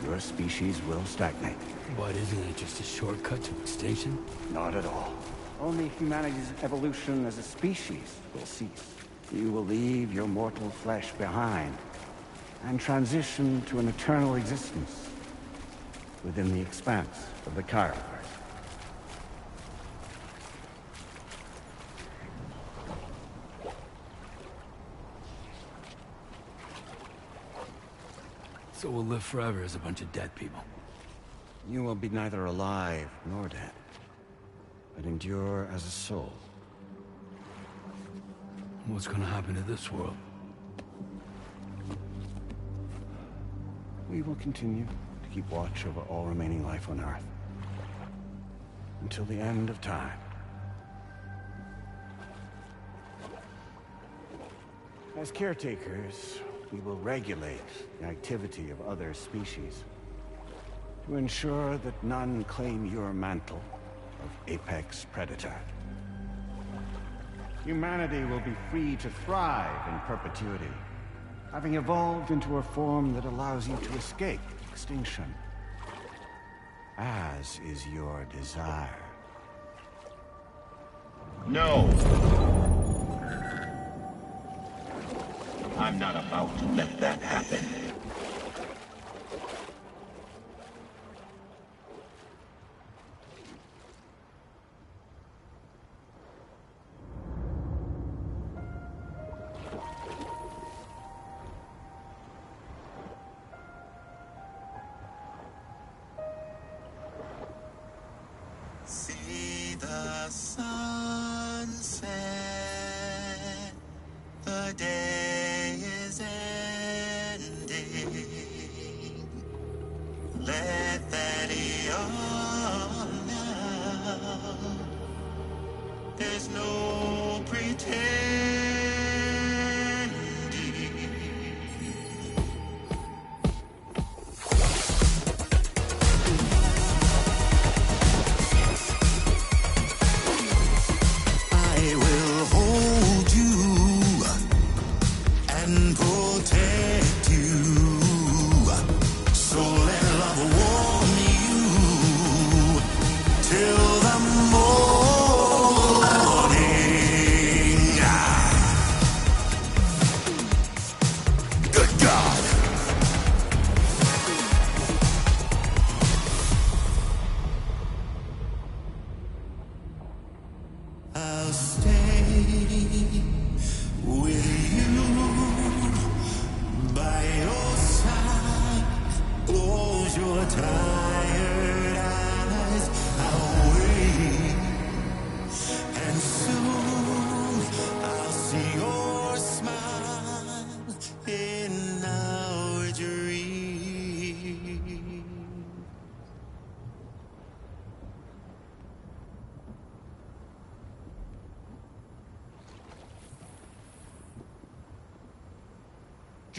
your species will stagnate. But isn't it just a shortcut to extinction? Not at all. Only humanity's evolution as a species will cease. You will leave your mortal flesh behind and transition to an eternal existence within the expanse of the Chiroverse. So we'll live forever as a bunch of dead people. You will be neither alive nor dead, but endure as a soul. What's gonna happen to this world? We will continue to keep watch over all remaining life on Earth. Until the end of time. As caretakers, we will regulate the activity of other species to ensure that none claim your mantle of apex predator. Humanity will be free to thrive in perpetuity, having evolved into a form that allows you to escape extinction, as is your desire. No! I'm not about to let that happen.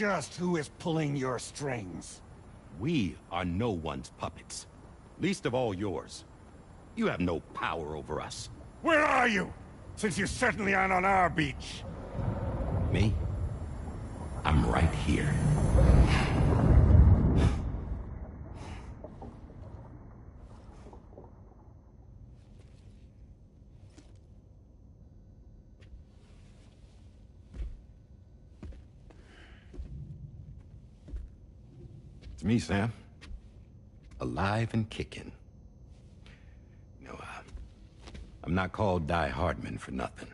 just who is pulling your strings. We are no one's puppets. Least of all yours. You have no power over us. Where are you? Since you certainly aren't on our beach. Me? I'm right here. It's me, Sam. Alive and kicking. You know, I'm not called Die Hardman for nothing.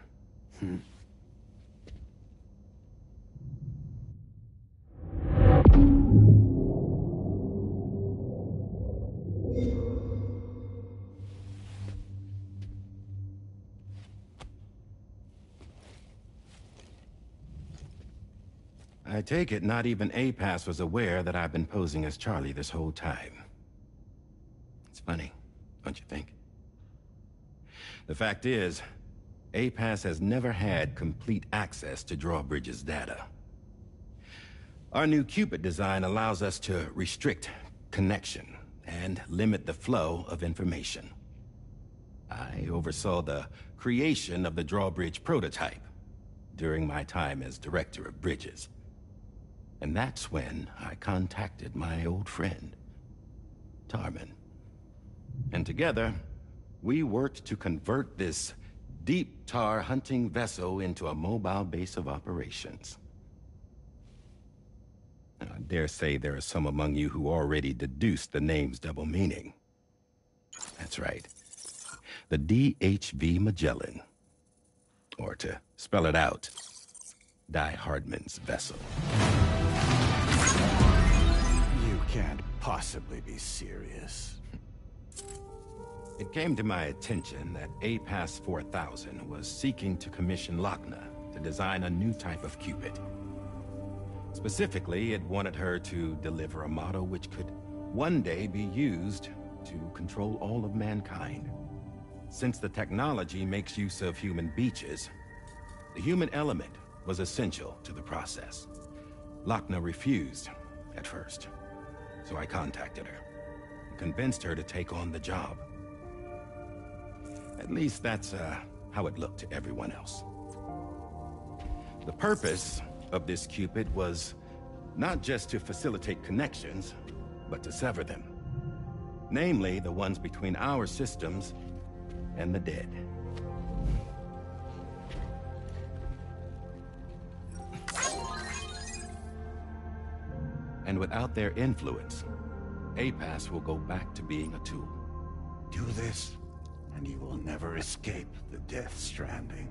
I take it not even APAS was aware that I've been posing as Charlie this whole time. It's funny, don't you think? The fact is, APAS has never had complete access to Drawbridge's data. Our new Cupid design allows us to restrict connection and limit the flow of information. I oversaw the creation of the Drawbridge prototype during my time as Director of Bridges. And that's when I contacted my old friend, Tarman. And together, we worked to convert this deep tar hunting vessel into a mobile base of operations. Now, I dare say there are some among you who already deduced the name's double meaning. That's right. The DHV Magellan. Or to spell it out, Die Hardman's vessel. You can't possibly be serious. It came to my attention that APAS 4000 was seeking to commission Lochna to design a new type of Cupid. Specifically, it wanted her to deliver a model which could one day be used to control all of mankind. Since the technology makes use of human beaches, the human element was essential to the process. Lochna refused at first, so I contacted her and convinced her to take on the job. At least that's how it looked to everyone else. The purpose of this Cupid was not just to facilitate connections, but to sever them. Namely, the ones between our systems and the dead. And without their influence, APAS will go back to being a tool. Do this, and you will never escape the Death Stranding.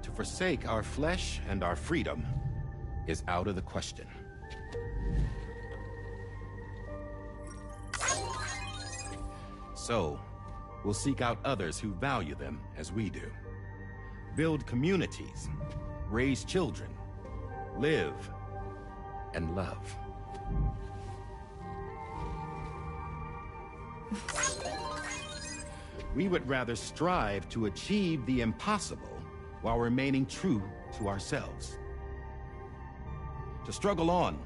To forsake our flesh and our freedom is out of the question. So, we'll seek out others who value them as we do. Build communities, raise children, live, and love. We would rather strive to achieve the impossible while remaining true to ourselves. To struggle on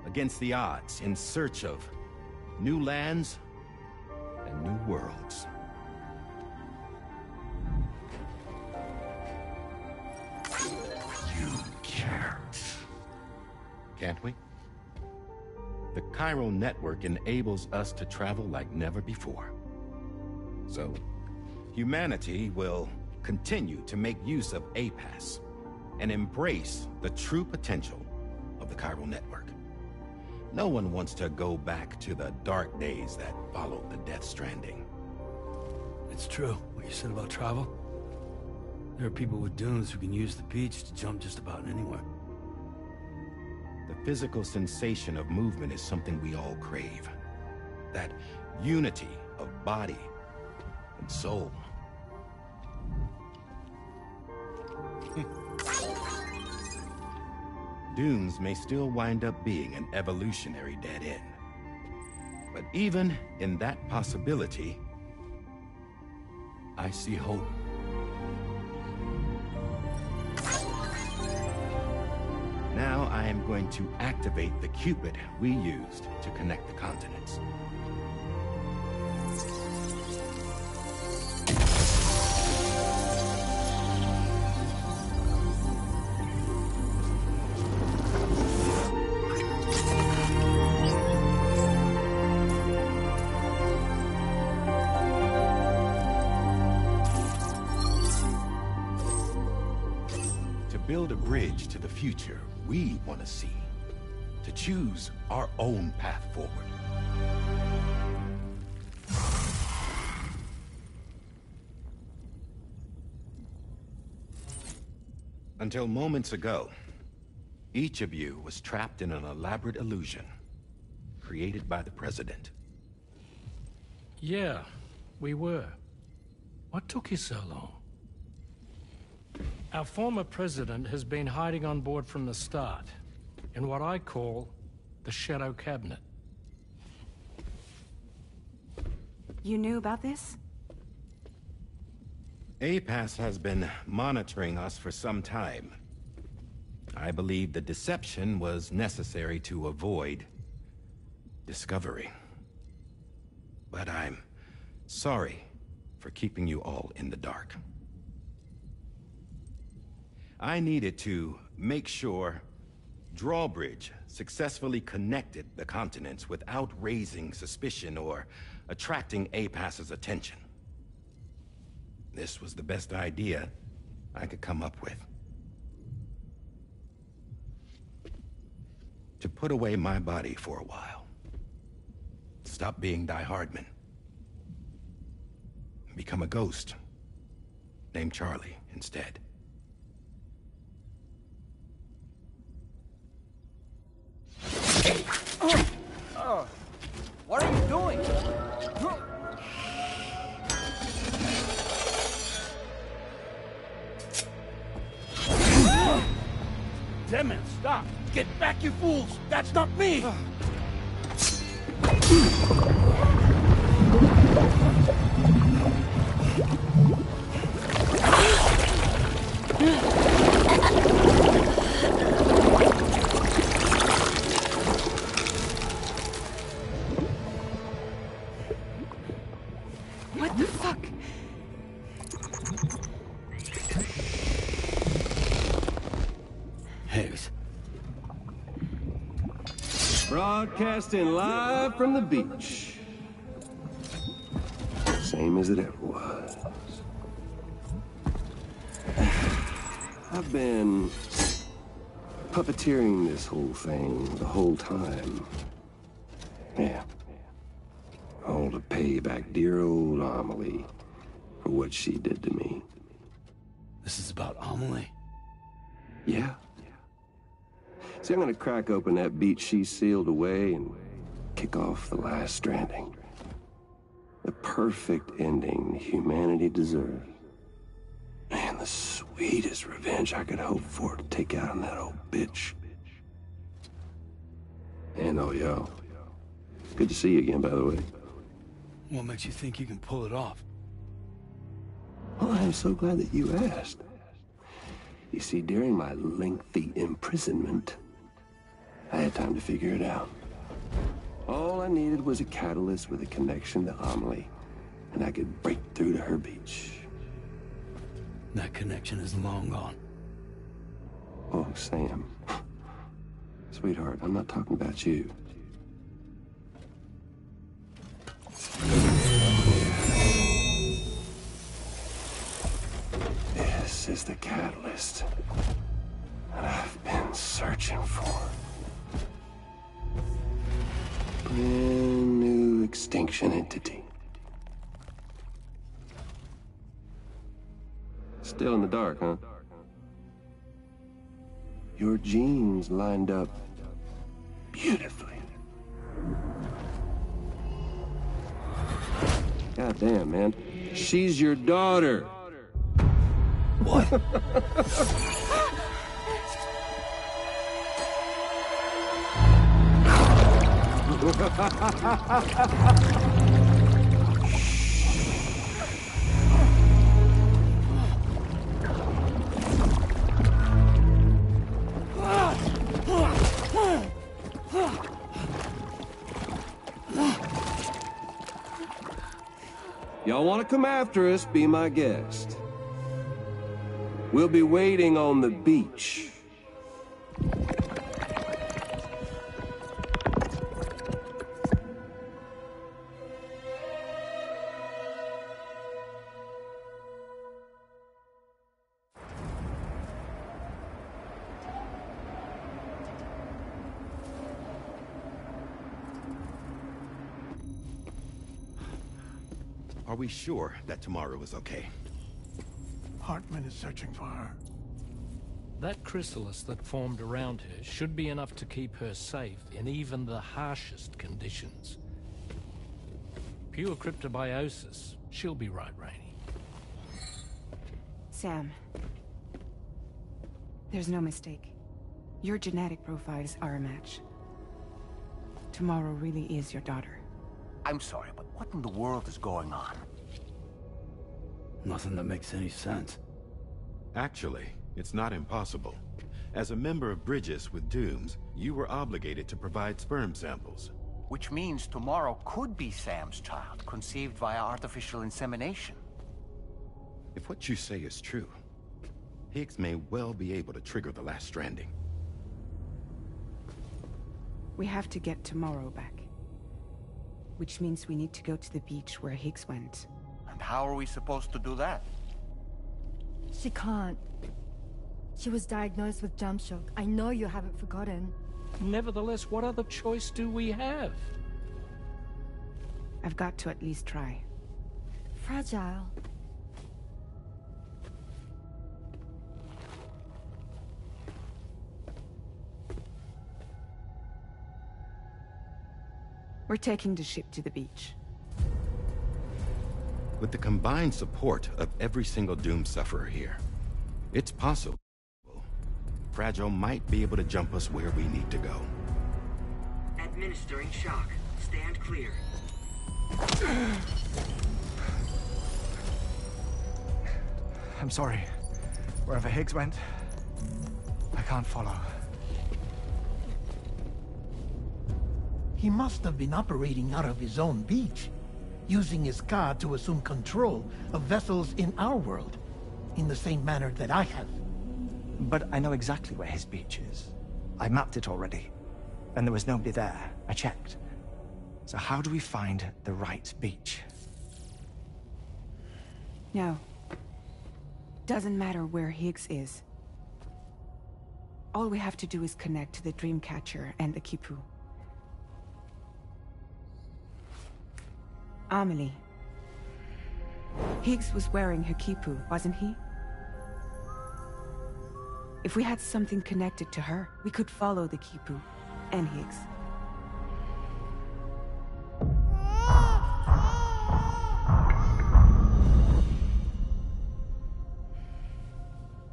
against the odds in search of new lands and new worlds. You can't. Can't we? The chiral network enables us to travel like never before. So, humanity will continue to make use of APAS and embrace the true potential of the chiral network. No one wants to go back to the dark days that followed the Death Stranding. It's true, what you said about travel. There are people with dunes who can use the beach to jump just about anywhere. The physical sensation of movement is something we all crave. That unity of body and soul. Dunes may still wind up being an evolutionary dead end. But even in that possibility, I see hope. Now I am going to activate the Cupid we used to connect the continents. Build a bridge to the future we want to see, to choose our own path forward. Until moments ago, each of you was trapped in an elaborate illusion created by the President. Yeah, we were. What took you so long? Our former president has been hiding on board from the start, in what I call the Shadow Cabinet. You knew about this? APAS has been monitoring us for some time. I believe the deception was necessary to avoid discovery. But I'm sorry for keeping you all in the dark. I needed to make sure Drawbridge successfully connected the continents without raising suspicion or attracting APAS's attention. This was the best idea I could come up with. To put away my body for a while. Stop being Die Hardman. Become a ghost. Named Charlie instead. What are you doing? Damn it, stop! Get back, you fools! That's not me! What the fuck? Higgs. Broadcasting live from the beach. Same as it ever was. I've been puppeteering this whole thing the whole time. Yeah. All to pay back dear old Amelie for what she did to me. This is about Amelie? Yeah. See, I'm gonna crack open that beach she sealed away and kick off the last stranding. The perfect ending humanity deserves. Man, the sweetest revenge I could hope for to take out on that old bitch. And oh, yo. Good to see you again, by the way. What makes you think you can pull it off? Well, I'm so glad that you asked. You see, during my lengthy imprisonment, I had time to figure it out. All I needed was a catalyst with a connection to Amelie, and I could break through to her beach. That connection is long gone. Oh, Sam. Sweetheart, I'm not talking about you. This is the catalyst that I've been searching for. Brand new extinction entity. Still in the dark, huh? Your genes lined up beautifully. God damn, man. She's your daughter. What? Y'all want to come after us, be my guest. We'll be waiting on the beach. Are we sure that Tomorrow is okay? Hartman is searching for her. That chrysalis that formed around her should be enough to keep her safe in even the harshest conditions. Pure cryptobiosis. She'll be right, Rainey. Sam. There's no mistake. Your genetic profiles are a match. Tomorrow really is your daughter. I'm sorry, but what in the world is going on? Nothing that makes any sense. Actually, it's not impossible. As a member of Bridges with Dooms, you were obligated to provide sperm samples. Which means Tomorrow could be Sam's child, conceived via artificial insemination. If what you say is true, Higgs may well be able to trigger the last stranding. We have to get Tomorrow back. Which means we need to go to the beach where Higgs went. And how are we supposed to do that? She can't. She was diagnosed with jump shock. I know you haven't forgotten. Nevertheless, what other choice do we have? I've got to at least try. Fragile. We're taking the ship to the beach. With the combined support of every single Doom sufferer here, it's possible Fragile might be able to jump us where we need to go. Administering shock. Stand clear. I'm sorry. Wherever Higgs went, I can't follow. He must have been operating out of his own beach, using his car to assume control of vessels in our world, in the same manner that I have. But I know exactly where his beach is. I mapped it already, and there was nobody there. I checked. So how do we find the right beach? No. Doesn't matter where Higgs is. All we have to do is connect to the Dreamcatcher and the Quipu. Amelie. Higgs was wearing her Quipu, wasn't he? If we had something connected to her, we could follow the Quipu and Higgs.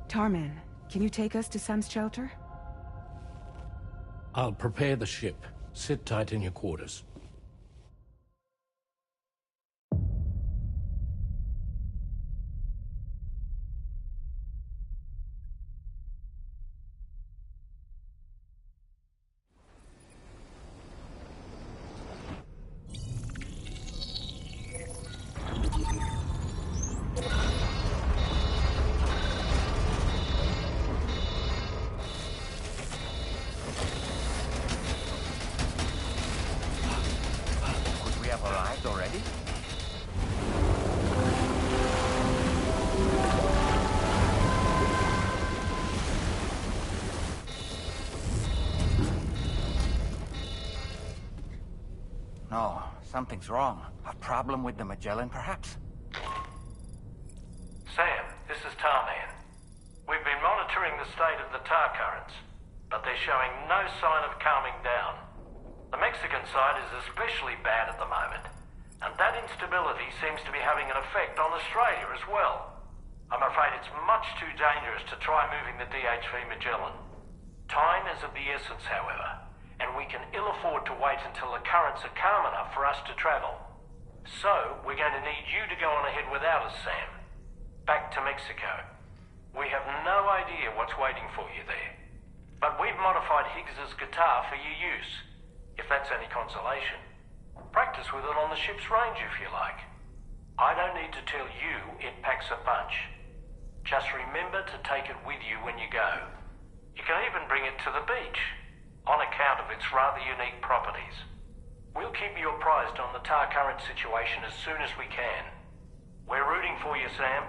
Tarman, can you take us to Sam's shelter? I'll prepare the ship. Sit tight in your quarters. No, something's wrong. A problem with the Magellan, perhaps? Sam, this is Tarman. We've been monitoring the state of the tar currents, but they're showing no sign of calming down. The Mexican side is especially bad at the moment, and that instability seems to be having an effect on Australia as well. I'm afraid it's much too dangerous to try moving the DHV Magellan. Time is of the essence, however, and we can ill afford to wait until the currents are calm enough for us to travel. So, we're going to need you to go on ahead without us, Sam. Back to Mexico. We have no idea what's waiting for you there. But we've modified Higgs's guitar for your use, if that's any consolation. Practice with it on the ship's range if you like. I don't need to tell you it packs a punch. Just remember to take it with you when you go. You can even bring it to the beach, on account of its rather unique properties. We'll keep you apprised on the tar current situation as soon as we can. We're rooting for you, Sam.